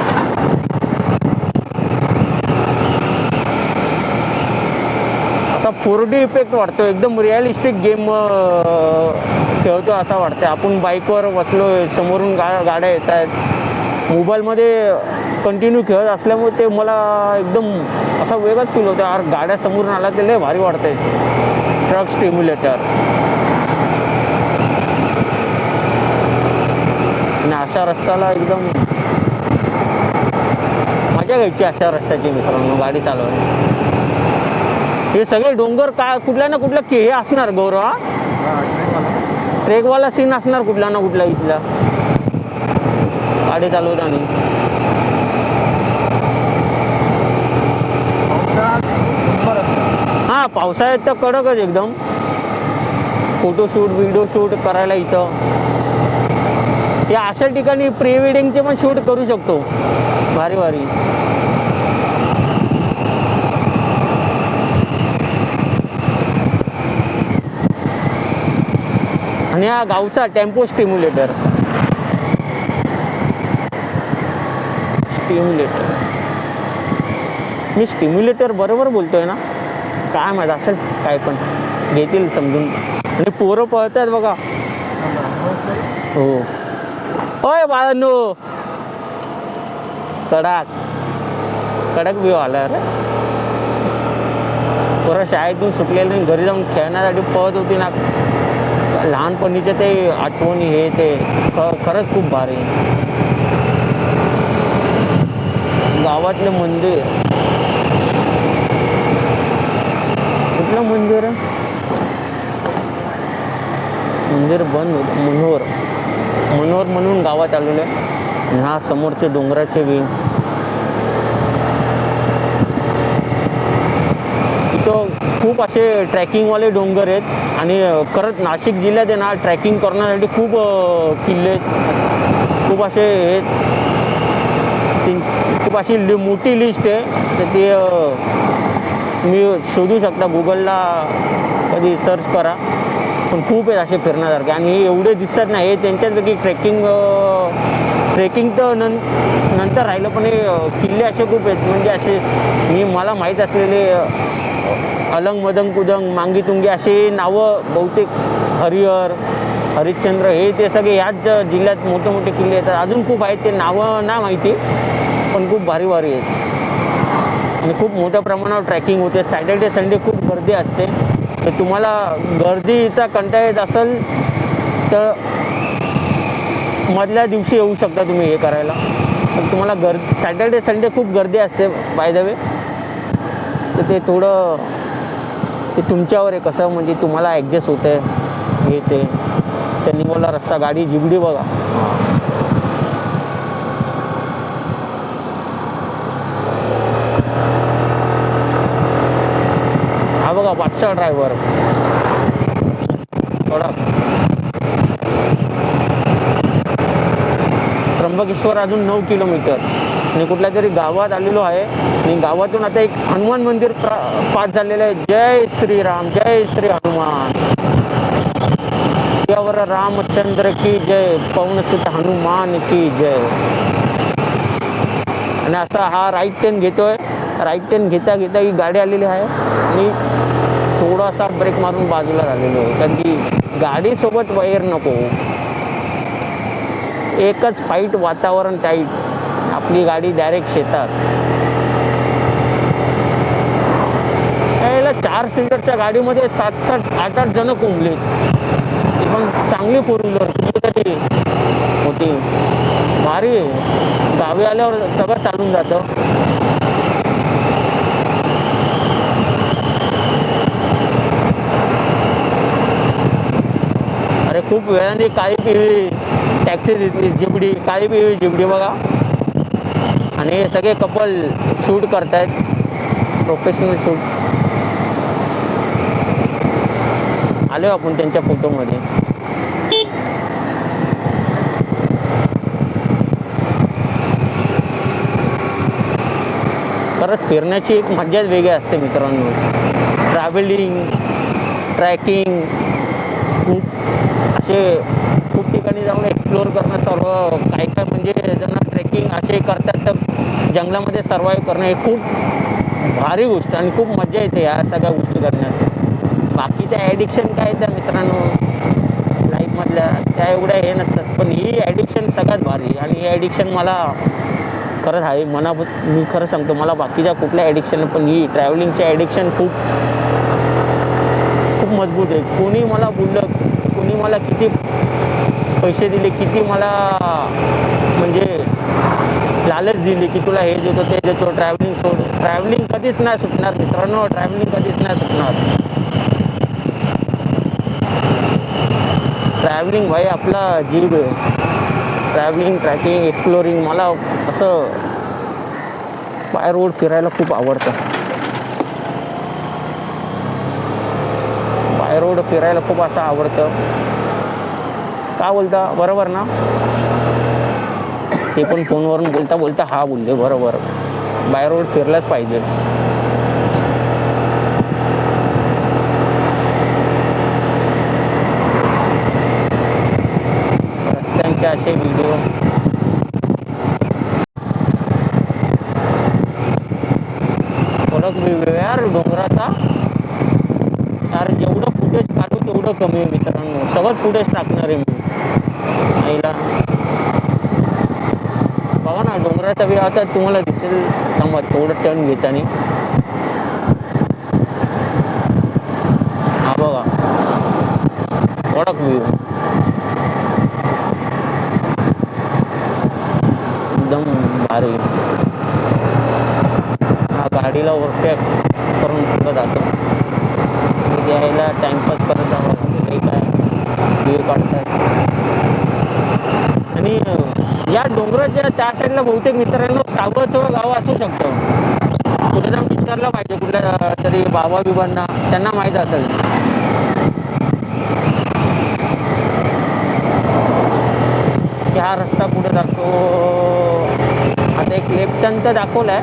असा 4D इफेक्ट वाटतो एकदम रिअलिस्टिक गेम खेळतो असं वाटतं. आपण बाईकवर बसलो समोरून गाड्या येत आहेत. मोबाईलमध्ये कंटिन्यू खेळत असल्यामुळे ते मला एकदम असा वेगळाच फील होतं. यार गाड्या समोरून आला ते लय भारी वाटतंय. ट्रक स्टिम्युलेटर आणि अशा रस्त्याला एकदम मजा घ्यायची. अशा रस्त्याची मित्रांनो गाडी चालवायला. हे सगळे डोंगर काय कुठल्या ना कुठल्या हे असणार गौरव. ट्रेकवाला सीन असणार कुठला ना कुठला इथला गाडी चालवताना. हां पावसाळ्यात तर कडकच एकदम. फोटोशूट व्हिडिओ शूट करायला इथं या अशा ठिकाणी प्री वेडिंगचे पण शूट करू शकतो. भारी भारी. आणि हा गावचा टेम्पो स्टिम्युलेटर. मी स्टिम्युलेटर बरोबर बोलतोय ना काय माहिती असेल काय पण घेतील समजून. आणि पोरं पळतात बघा. हो होय बाळांनो कडक कडक व्यू आला रे. पोरं शाळेतून सुटलेलं नाही घरी जाऊन खेळण्यासाठी पळत होती ना. लहानपणीचे ते आठवणी हे ते खरंच खूप भारी. गावातले मंदिर कुठलं मंदिर आहे. मंदिर बंद होतं. मनोहर म्हणून गावात आलेलं आहे. आणि हा समोरचे डोंगराचे व्ह्यू. इथं खूप असे ट्रॅकिंगवाले डोंगर आहेत. आणि खरंच नाशिक जिल्ह्यात आहे ना ट्रॅकिंग करण्यासाठी खूप किल्ले आहेत. खूप असे आहेत. खूप अशी मोठी लिस्ट आहे तर ते तुम्ही शोधू शकता गुगलला कधी सर्च करा. पण खूप आहेत असे फिरण्यासारखे. आणि हे एवढे दिसत नाही. हे त्यांच्यापैकी ट्रेकिंग तर नंतर राहिलं पण हे किल्ले असे खूप आहेत. म्हणजे असे मला माहीत असलेले अलंग मदंग कुदंग मांगी तुंगी असे नावं बहुतेक हरिश्चंद्र हे ते सगळे ह्याच जिल्ह्यात मोठे मोठे किल्ले येतात. अजून खूप आहेत ते नावं ना माहिती पण खूप भारी भारी आहेत. आणि खूप मोठ्या प्रमाणावर ट्रॅकिंग होते. सॅटर्डे संडे खूप गर्दी असते. तर तुम्हाला गर्दीचा कंटाळा येत असेल तर मधल्या दिवशी येऊ शकता तुम्ही हे करायला. तर तुम्हाला सॅटर्डे संडे खूप गर्दी असते बाय द वे. तर ते थोडं ते तुमच्यावर आहे कसं म्हणजे तुम्हाला ॲडजस्ट होतं आहे हे ते. टर्निंगवाला रस्ता गाडी जिबडी बघा. हा बघा बादशाह ड्रायव्हर थोडा. त्र्यंबकेश्वर अजून 9 किलोमीटर. आणि कुठल्या तरी गावात आलेलो आहे. आणि गावातून आता एक हनुमान मंदिर पास झालेलं आहे. जय श्रीराम जय श्री हनुमान. सियावर रामचंद्र की जय. पवनसुत हनुमान की जय. आणि असा हा राईट टर्न घेतोय. राईट टर्न घेता घेता ही गाडी आलेली आहे. आणि थोडासा ब्रेक मारून बाजूला झालेलो आहे कारण की गाडीसोबत वैर नको. एकच फाईट वातावरण टाईट. आपली गाडी डायरेक्ट शेतात. आपल्या 4 सीटरच्या गाडीमध्ये 7-7, 8-8 जण कोंबले. ती पण चांगली 4 व्हीलर कुठेतरी होती. भारी आहे. गावी आल्यावर सगळं चालून जातं. अरे खूप वेळाने काळी पिवळी टॅक्सी दिसली, जिबडी, काळी पिवळी जिबडी बघा. आणि हे सगळे कपल शूट करतायत, प्रोफेशनल शूट. आलो आपण त्यांच्या फोटोमध्ये. परत फिरण्याची एक मजाच वेगळी असते मित्रांनो. ट्रॅव्हलिंग, ट्रॅकिंग, खूप ठिकाणी जाऊन एक्सप्लोअर करणं. सर्व काय काय म्हणजे जण ट्रेकिंग असे करतात, तर जंगलामध्ये सर्वाईव्ह करणं हे खूप भारी गोष्ट आणि खूप मजा येते या सगळ्या गोष्टी करण्यात. बाकी त्या ॲडिक्शन काय त्या मित्रांनो लाईफमधल्या त्या एवढ्या हे नसतात, पण ही ॲडिक्शन सगळ्यात भारी. आणि ही ॲडिक्शन मला खरंच आहे मी खरं सांगतो, मला बाकीच्या कुठल्या ॲडिक्शन, पण ही ट्रॅव्हलिंगची ॲडिक्शन खूप खूप मजबूत आहे. कोणी मला बोललं, कोणी मला किती पैसे दिले, किती मला म्हणजे लालच दिली की तुला हे देतो ते देतो, ट्रॅव्हलिंग सोड, ट्रॅव्हलिंग कधीच नाही सुटणार मित्रांनो. ट्रॅव्हलिंग कधीच नाही सुटणार. ट्रॅव्हलिंग भाई आपला जीव आहे. Travelling, trekking, exploring. मला असं बाय रोड फिरायला खूप आवडतं. बाय रोड फिरायला खूप असं आवडतं. का बोलता बरोबर ना? ते पण फोनवरून बोलता बोलता हा बोलले बरोबर. बाय रोड फिरलाच पाहिजे. रस्त्यांचे असे व्हिडिओ थोडं यार डोंगराचा यार, जेवढं फुटेज काढू तेवढं कमी आहे मित्रांनो. सगळं फुटेज टाकणार आहे मी आईला. बघा ना डोंगराचा व्ह्यू आता तुम्हाला दिसेल. थांबा थोडं टर्न घेताना. हा बघा कडक व्ह्यू, एकदम भारी. हा गाडीला ओव्हरटेक करून पुढं जातो. द्यायला टाइमपास करत जावं लागेल. काही काय व्ह्यू काढतात. आणि या डोंगराच्या त्या साईडला बहुतेक मित्रांनो सावरचं गाव असू शकतं. कुठे जाऊन विचारलं पाहिजे कुठल्या तरी बाबा बिबांना, त्यांना माहीत असेल. की हा रस्ता कुठे जातो. आता एक लेफ्ट टर्न तर दाखवलाय,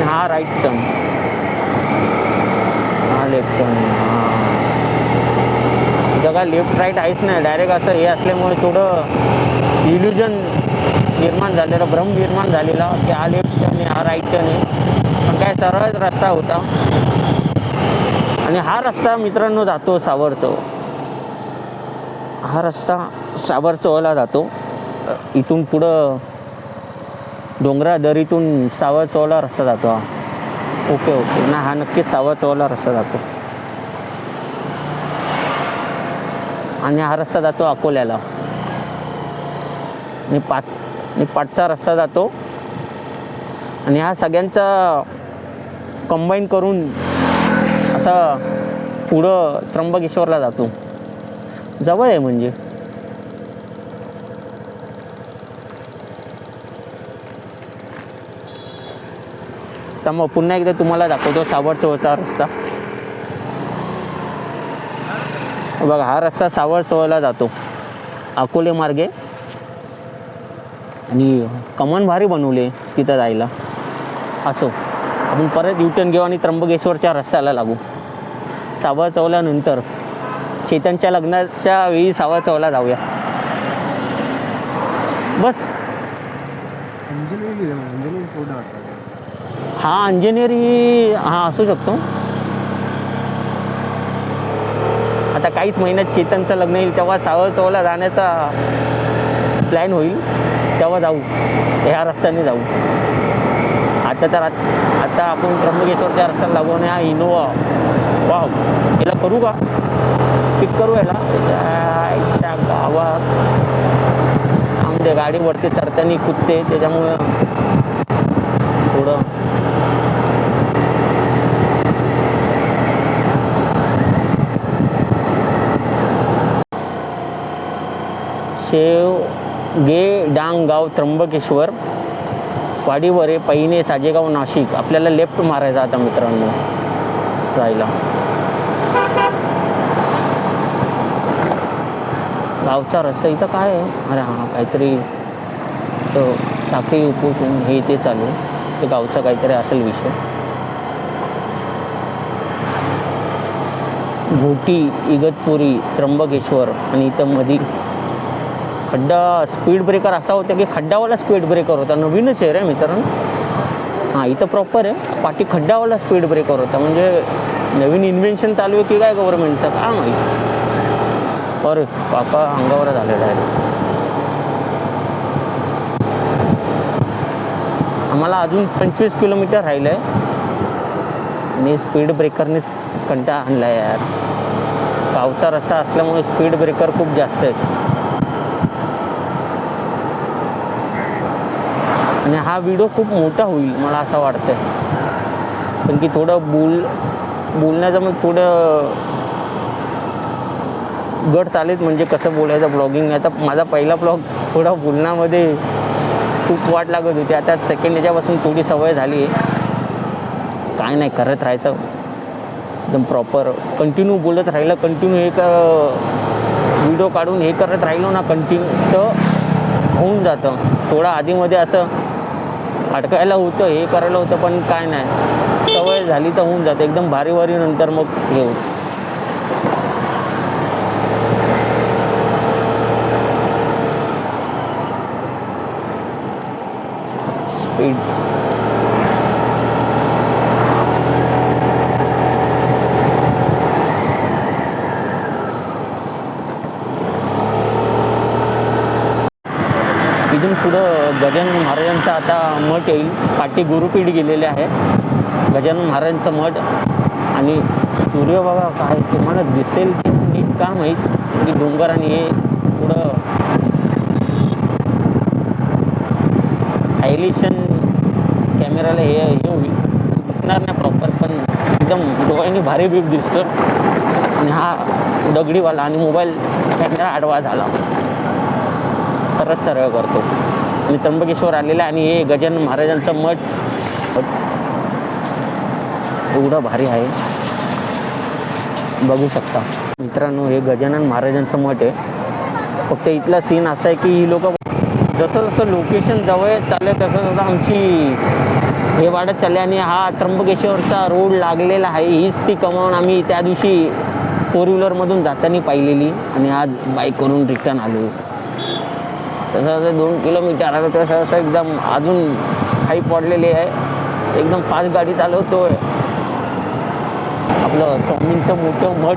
हा राईट टर्न, हा लेफ्ट टर्न. जगा लेफ्ट राईट आहेच नाही, डायरेक्ट असं हे असल्यामुळे थोडं इल्युजन निर्माण झालेलं, भ्रम निर्माण झालेला की हा लेफ्ट टर्न आहे, हा राईट टर्न आहे. पण काय सरळ रस्ता होता. आणि हा रस्ता मित्रांनो जातो सावरचो. हा रस्ता सावरचोला जातो. इथून पुढं डोंगरा दरीतून सावरचोला रस्ता जातो. ओके ओके ना, हा नक्कीच सावरचोला रस्ता जातो. आणि हा रस्ता जातो अकोल्याला. आणि पाचचा रस्ता जातो. आणि हा सगळ्यांचा कंबाईन करून असा पुढं त्र्यंबकेश्वरला जातो. जवळ आहे म्हणजे. तर मग पुन्हा एकदा तुम्हाला दाखवतो सावरचोळचा रस्ता. बघा हा रस्ता सावरचोळला जातो अकोले मार्गे. आणि कमान भारी बनवले तिथं जायला. असो आपण परत युटर्न घेऊ आणि त्र्यंबकेश्वरच्या रस्त्याला लागू. सावरचोळल्यानंतर चेतनच्या लग्नाच्या वेळी सावरचोळला जाऊया. बस हा अंजनेरी हा असू शकतो. आता काहीच महिन्यात चेतनचं लग्न येईल तेव्हा सावरचोळला जाण्याचा प्लॅन होईल, तेव्हा जाऊ. ह्या रस्त्याने जाऊ. आता आपण त्र्यंबकेश्वरच्या रस्त्याला लागून हा इनोवा वाव याला करू का पिक करू याला याच्या गावात आमच्या गाडीवरती चढताना कुत्ते त्याच्यामुळं थोडं शेवगे डांगगाव त्र्यंबकेश्वर वाडीवरे पैने साजेगाव नाशिक आपल्याला लेफ्ट मारायचा आता मित्रांनो जायला गावचा रस्ता इथं काय आहे अरे हां काहीतरी तर साखळी उपोषण हे ते चालू ते गावचा काहीतरी असेल विषय घोटी इगतपुरी त्र्यंबकेश्वर आणि इथं मधी खड्डा स्पीड ब्रेकर असा होता की खड्डावाला स्पीड ब्रेकर होता नवीनच आहे रे मित्रांनो हां इथं प्रॉपर आहे पाठी खड्डावाला स्पीड ब्रेकर होता म्हणजे नवीन इन्व्हेन्शन चालू आहे की काय गव्हर्नमेंटचं का माहीत अरे काका अंगावर झालेला आहे आम्हाला अजून 25 किलोमीटर राहिलं आहे आणि स्पीड ब्रेकरनेच कंटाळा आणला आहे यार गावचा रस्ता असल्यामुळे स्पीड ब्रेकर खूप जास्त आहेत आणि हा व्हिडिओ खूप मोठा होईल मला असं वाटतं पण की थोडं बोलण्याचं मग थोडं गट चालेल म्हणजे कसं बोलायचं ब्लॉगिंग आता माझा पहिला ब्लॉग थोडा बोलण्यामध्ये खूप वाट लागत होती आता सेकंड याच्यापासून थोडी सवय झाली आहे काय नाही करत राहायचं एकदम प्रॉपर कंटिन्यू बोलत राहिलं कंटिन्यू हे व्हिडिओ काढून हे करत राहिलो ना कंटिन्यू तर होऊन जातं थोडं आधीमध्ये असं अडकायला होतं हे करायला होतं पण काय नाही सवय झाली तर होऊन जातं एकदम भारी नंतर मग हे होतं स्पीड इथून पुढं गजानन महाराजांचा आता मठ येईल पाठी गुरुपीठ गेलेले आहे गजानन महाराजांचं मठ आणि सूर्य बघा काय तुम्हाला दिसेल की नीट का माहीत की डोंगर आणि हे पुढं हायलेशन कॅमेराला हे होईल दिसणार नाही प्रॉपर पण एकदम डोळ्यांनी भारी बीप दिसतं आणि हा दगडीवाला आणि मोबाईल कॅमेरा आडवा झाला परत सर्व करतो आणि त्र्यंबकेश्वर आलेला आणि हे गजानन महाराजांचं मठ एवढं भारी आहे बघू शकता मित्रांनो हे गजानन महाराजांचं मठ आहे फक्त इथला सीन असा आहे की ही लोक जसं जसं लोकेशन जवळ चाललं तसं तसं आमची हे वाढत चालले आणि हा त्र्यंबकेश्वरचा रोड लागलेला आहे हीच ती कमावून आम्ही त्या दिवशी 4 व्हीलरमधून जाताना पाहिलेली आणि आज बाईक करून रिटर्न आलो तसं असं 2 किलोमीटर आलं तसं असं एकदम अजून हाई पडलेली आहे एकदम फास्ट गाडी चालवतो आहे आपलं स्वामींचं मोठं मठ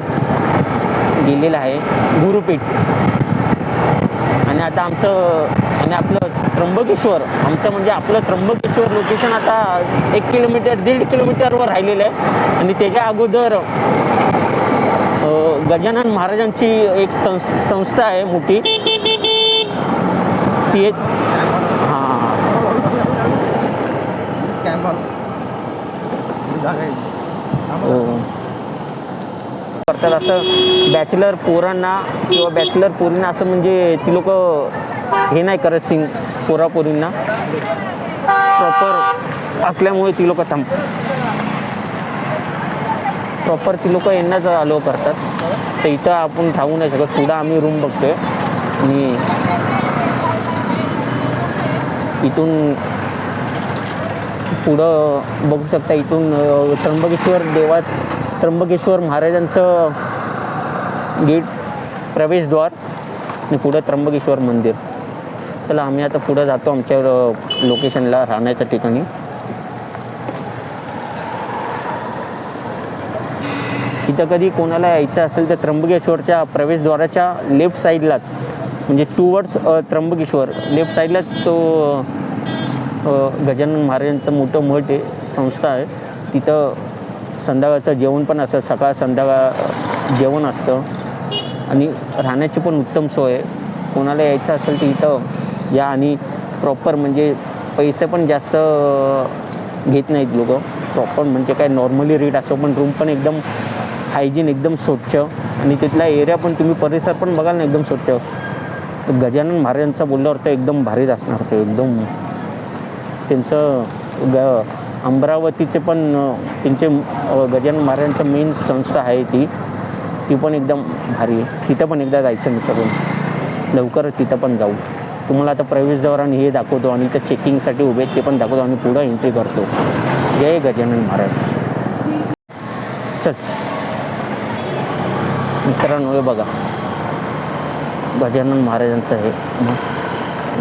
गेलेलं आहे गुरुपीठ आणि आता आणि आपलं त्र्यंबकेश्वर आमचं म्हणजे आपलं त्र्यंबकेश्वर लोकेशन आता 1 किलोमीटर 1.5 किलोमीटरवर राहिलेलं आहे आणि त्याच्या अगोदर गजानन महाराजांची एक संस्था आहे मोठी ती हां करतात असं बॅचलर पोरांना किंवा बॅचलर पोरींना असं म्हणजे ती लोक हे नाही करत सिंग पोरापोरींना प्रॉपर असल्यामुळे ती लोक प्रॉपर ती लोक यांनाच अलो करतात तर इथं आपण थांबू नाही शकत पुढं आम्ही रूम बघतोय आणि इथून पुढं बघू शकता इथून त्र्यंबकेश्वर महाराजांचं गेट प्रवेशद्वार आणि पुढं त्र्यंबकेश्वर मंदिर चला आम्ही आता पुढं जातो आमच्या लोकेशनला राहण्याच्या ठिकाणी इथं कधी कोणाला यायचं असेल तर त्र्यंबकेश्वरच्या प्रवेशद्वाराच्या लेफ्ट साईडलाच म्हणजे टुवर्ड्स त्र्यंबकेश्वर लेफ्ट साईडला तो गजानन महाराजांचं मोठं मठ आहे, संस्था आहे. तिथं संध्याकाळचं जेवण पण असतं, सकाळ संध्याकाळ जेवण असतं आणि राहण्याची पण उत्तम सोय आहे. कोणाला यायचं असेल तर इथं या आणि प्रॉपर म्हणजे पैसे पण जास्त घेत नाहीत लोक. प्रॉपर म्हणजे काय नॉर्मली रेट असतो, पण रूम पण एकदम हायजीन, एकदम स्वच्छ आणि तिथला एरिया पण तुम्ही परिसर पण बघाल ना एकदम स्वच्छ. गजानन महाराजांचा बोलल्यावर तर एकदम भारीच असणार ते. एकदम त्यांचं अमरावतीचे पण त्यांचे गजानन महाराजांचं मेन संस्था आहे ती पण एकदम भारी आहे. तिथं पण एकदा जायचं मित्रांनो, लवकरच तिथं पण जाऊ. तुम्हाला आता प्रवेशद्वार आणि हे दाखवतो आणि इथं चेकिंगसाठी उभे आहेत ते पण दाखवतो आणि पुढं एंट्री करतो. जय गजानन महाराज. चल मित्रांनो, हे बघा गजानन महाराजांचं हे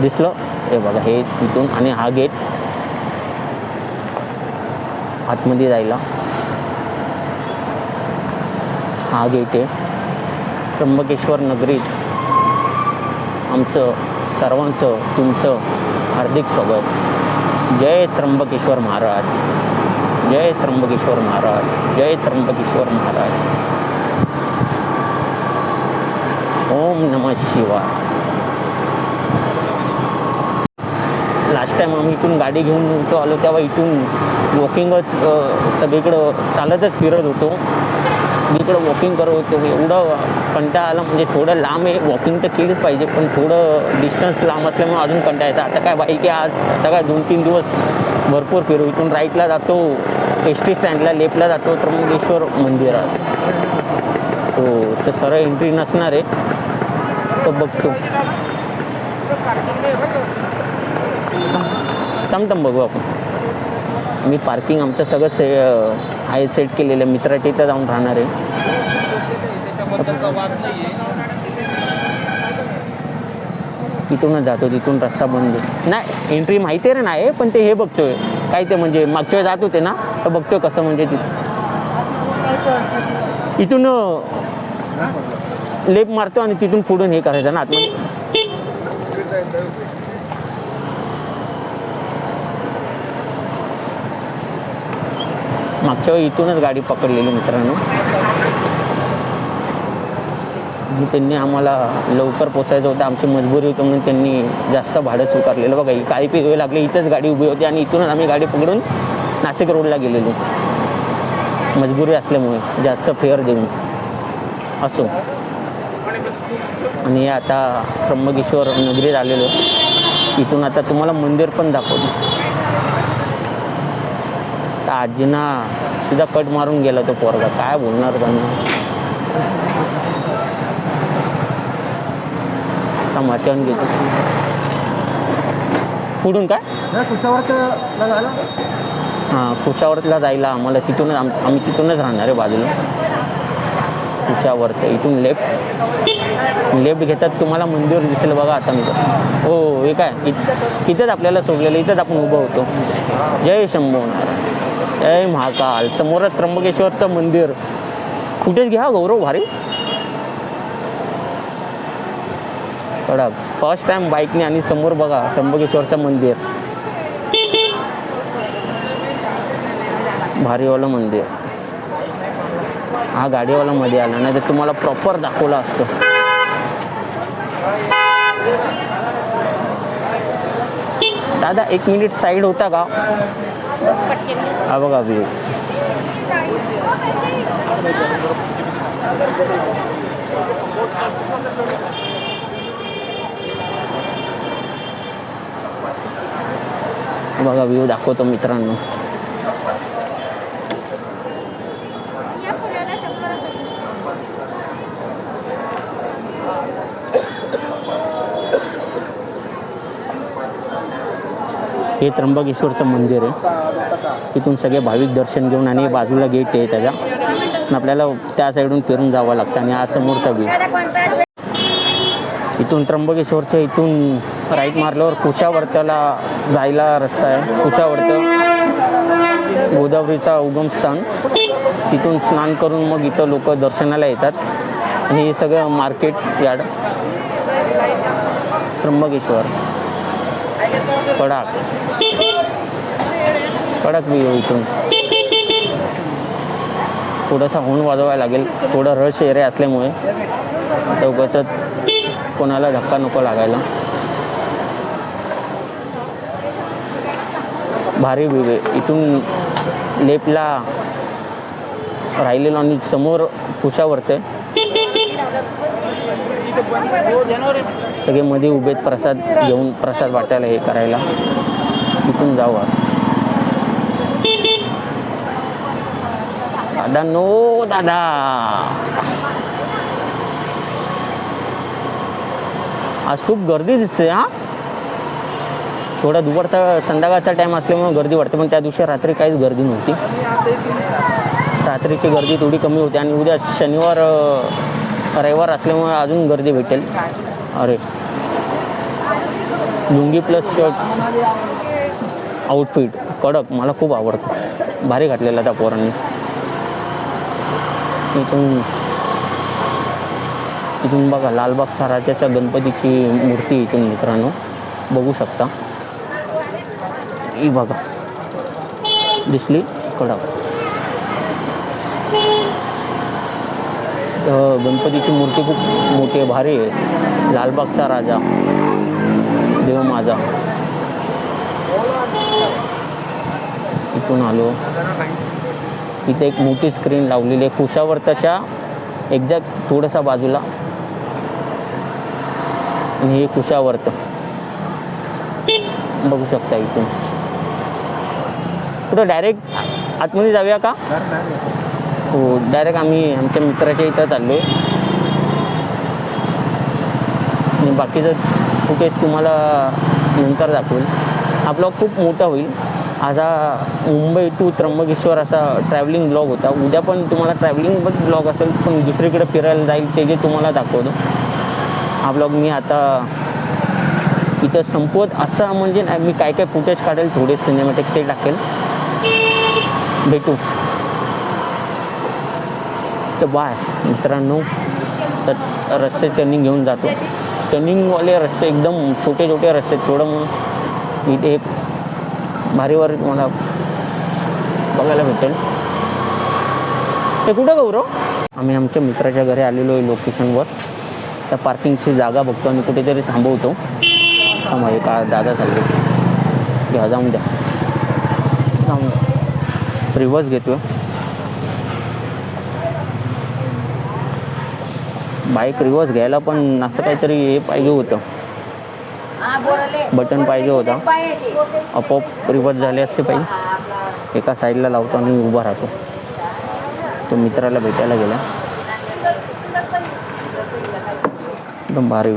दिसलं, हे बघा हे तिथून आणि हा गेट आतमध्ये जायला हा गेट आहे. त्र्यंबकेश्वर नगरीत आमचं सर्वांचं तुमचं हार्दिक स्वागत. जय त्र्यंबकेश्वर महाराज, जय त्र्यंबकेश्वर महाराज, जय त्र्यंबकेश्वर महाराज. ओम नमः शिवाय. लास्ट टाईम आम्ही इथून गाडी घेऊन नव्हतो आलो तेव्हा इथून वॉकिंगच सगळीकडं चालतच फिरत होतो. मी इकडं वॉकिंग करत होतो. एवढं कंटाळा आला, म्हणजे थोडं लांब आहे. वॉकिंग तर केलीच पाहिजे पण थोडं डिस्टन्स लांब असल्यामुळे अजून कंटाळा येतं. आता काय बाईक आहे आज, आता काय 2-3 दिवस भरपूर फिरू. इथून राईटला जातो एस.टी. स्टँडला, लेफ्टला जातो त्र्यंबकेश्वर मंदिरात. हो तर सरळ एंट्री नसणार आहे, तर बघतो. टमटम बघू आपण. मी पार्किंग आमचं सगळं आहे सेट केलेलं. मित्राच्या इथं जाऊन राहणार आहे. इथूनच जातो, तिथून रस्ता बंद नाही. एंट्री माहिती आहे रे नाही, पण ते हे बघतोय काय ते म्हणजे मागच्या वेळी जात होते ना, तर बघतोय कसं म्हणजे इथून लेप मारतो आणि तिथून पुढून हे करायचं ना आतमध्ये. मागच्या वेळी इथूनच गाडी पकडलेली मित्रांनो. त्यांनी आम्हाला लवकर पोचायचं होतं, आमची मजबुरी होती म्हणून त्यांनी जास्त भाडं स्वीकारलेलं. बघा ही काळी पिकवे लागली, इथंच गाडी उभी होती आणि इथूनच आम्ही गाडी पकडून नाशिक रोडला गेलेलो, मजबुरी असल्यामुळे जास्त फेअर देऊन असो. आणि आता त्र्यंबकेश्वर नगरीत आलेलो. इथून आता तुम्हाला मंदिर पण दाखवतो. तर आजीना सुद्धा कट मारून गेला तो पोरगा, काय बोलणार त्यांना. माथ्यावर घेतो पुढून काय हां कुशावर्तला जायला आम्हाला तिथूनच आम्ही तिथूनच राहणार आहे बाजूला. कुशावर्त इथून लेफ्ट घेतात तुम्हाला मंदिर दिसेल बघा. आता मी हो हे काय इथंच आपल्याला सोडलेलं, इथंच आपण उभं होतो. जय शंभो नारायण, जय महाकाल. समोरच त्र्यंबकेश्वरचं मंदिर. कुठेच घ्या गौरव भारी कडक. फर्स्ट टाइम बाईकने आणि समोर बघा त्र्यंबकेश्वरचं मंदिर, भारीवालं मंदिर. हा गाडीवाला मध्ये आला नाही तर तुम्हाला प्रॉपर दाखवलं असतं. दादा 1 मिनिट साईड होता का. हा बघा व्ह्यू. बघा व्ह्यू दाखवतो मित्रांनो. हे त्र्यंबकेश्वरचं मंदिर आहे. इथून सगळे भाविक दर्शन घेऊन आणि बाजूला गेट आहे त्याचा, आपल्याला त्या साईडून फिरून जावं लागतं. आणि हा समोरचा व्ह्यू. इथून त्र्यंबकेश्वरच्या इथून राईट मारल्यावर कुशावर्ताला जायला रस्ता आहे. कुशावर्त गोदावरीचा उगमस्थान. तिथून स्नान करून मग इथं लोक दर्शनाला येतात. आणि हे सगळं मार्केट यार्ड त्र्यंबकेश्वर. कडक कडक व्ह्यू इथून. थोडासा हॉर्न वाजवायला लागेल, थोडं रश एरिया असल्यामुळे उगाचच कोणाला धक्का नको लागायला. भारी व्ह्यू आहे इथून. लेफ्टला राहिलेलो आणि समोर कुशावरते सगळे मध्ये उभेत प्रसाद घेऊन, प्रसाद वाटायला हे करायला. इथून जाऊ दादा. नो दादा, आज खूप गर्दी दिसते. हा, थोडा दुपारचा संध्याकाळचा टाईम असल्यामुळे गर्दी वाटते, पण त्या दिवशी रात्री काहीच गर्दी नव्हती. रात्रीची गर्दी थोडी कमी होती आणि उद्या शनिवार रविवार असल्यामुळे अजून गर्दी भेटेल. अरे, लुंगी प्लस शर्ट आउटफिट कडक, मला खूप आवडतं. भारी घातलेला त्या पोरांनी. इथून बघा लालबागच्या राजाच्या गणपतीची मूर्ती इथून मित्रांनो बघू शकता. ही बघा दिसली कडक. गणपतीची मूर्ती खूप मोठी आहे, भारी आहे. लालबागचा राजा देव माझा. इथून आलो. इथे एक मोठी स्क्रीन लावलेली आहे कुशावर्ताच्या एक्झॅक्ट थोडंसा बाजूला. आणि हे कुशावर्त बघू शकता इथून. कुठं डायरेक्ट आतमध्ये जाऊया का? हो, डायरेक्ट आम्ही आमच्या मित्राच्या इथं चाललो आहे. आणि बाकीचं फुटेज तुम्हाला नंतर दाखवेल. हा ब्लॉग खूप मोठा होईल. आज हा मुंबई टू त्र्यंबकेश्वर असा ट्रॅव्हलिंग ब्लॉग होता. उद्या पण तुम्हाला ट्रॅव्हलिंग पण ब्लॉग असेल, पण दुसरीकडे फिरायला जाईल ते जे तुम्हाला दाखवतो. हा ब्लॉग मी आता इथं संपवत. असं म्हणजे मी काय काय फुटेज काढेल, थोडे सिनेमॅटिक ते टाकेल. भेटू तर बाय मित्रांनो. तर रस्ते टर्निंग घेऊन जातो. टर्निंगवाले रस्ते एकदम छोटे छोटे रस्ते, थोडं मग इथे एक भारीवर तुम्हाला बघायला भेटेल. ते कुठं गौरव? आम्ही आमच्या मित्राच्या घरी आलेलो आहे लोकेशनवर. त्या पार्किंगची जागा बघतो आणि कुठेतरी थांबवतो. मग का दादा चालले घ्या, जाऊन द्या. रिवर्स घेतो. बाईक रिवर्स घ्यायला पण असं काहीतरी हे पाहिजे होतं, बटन पाहिजे होता. आपोआप रिवर्स झाले असते पाहिजे. एका साईडला लावतो आणि उभा राहतो. तो मित्राला भेटायला गेला. एकदम भारी.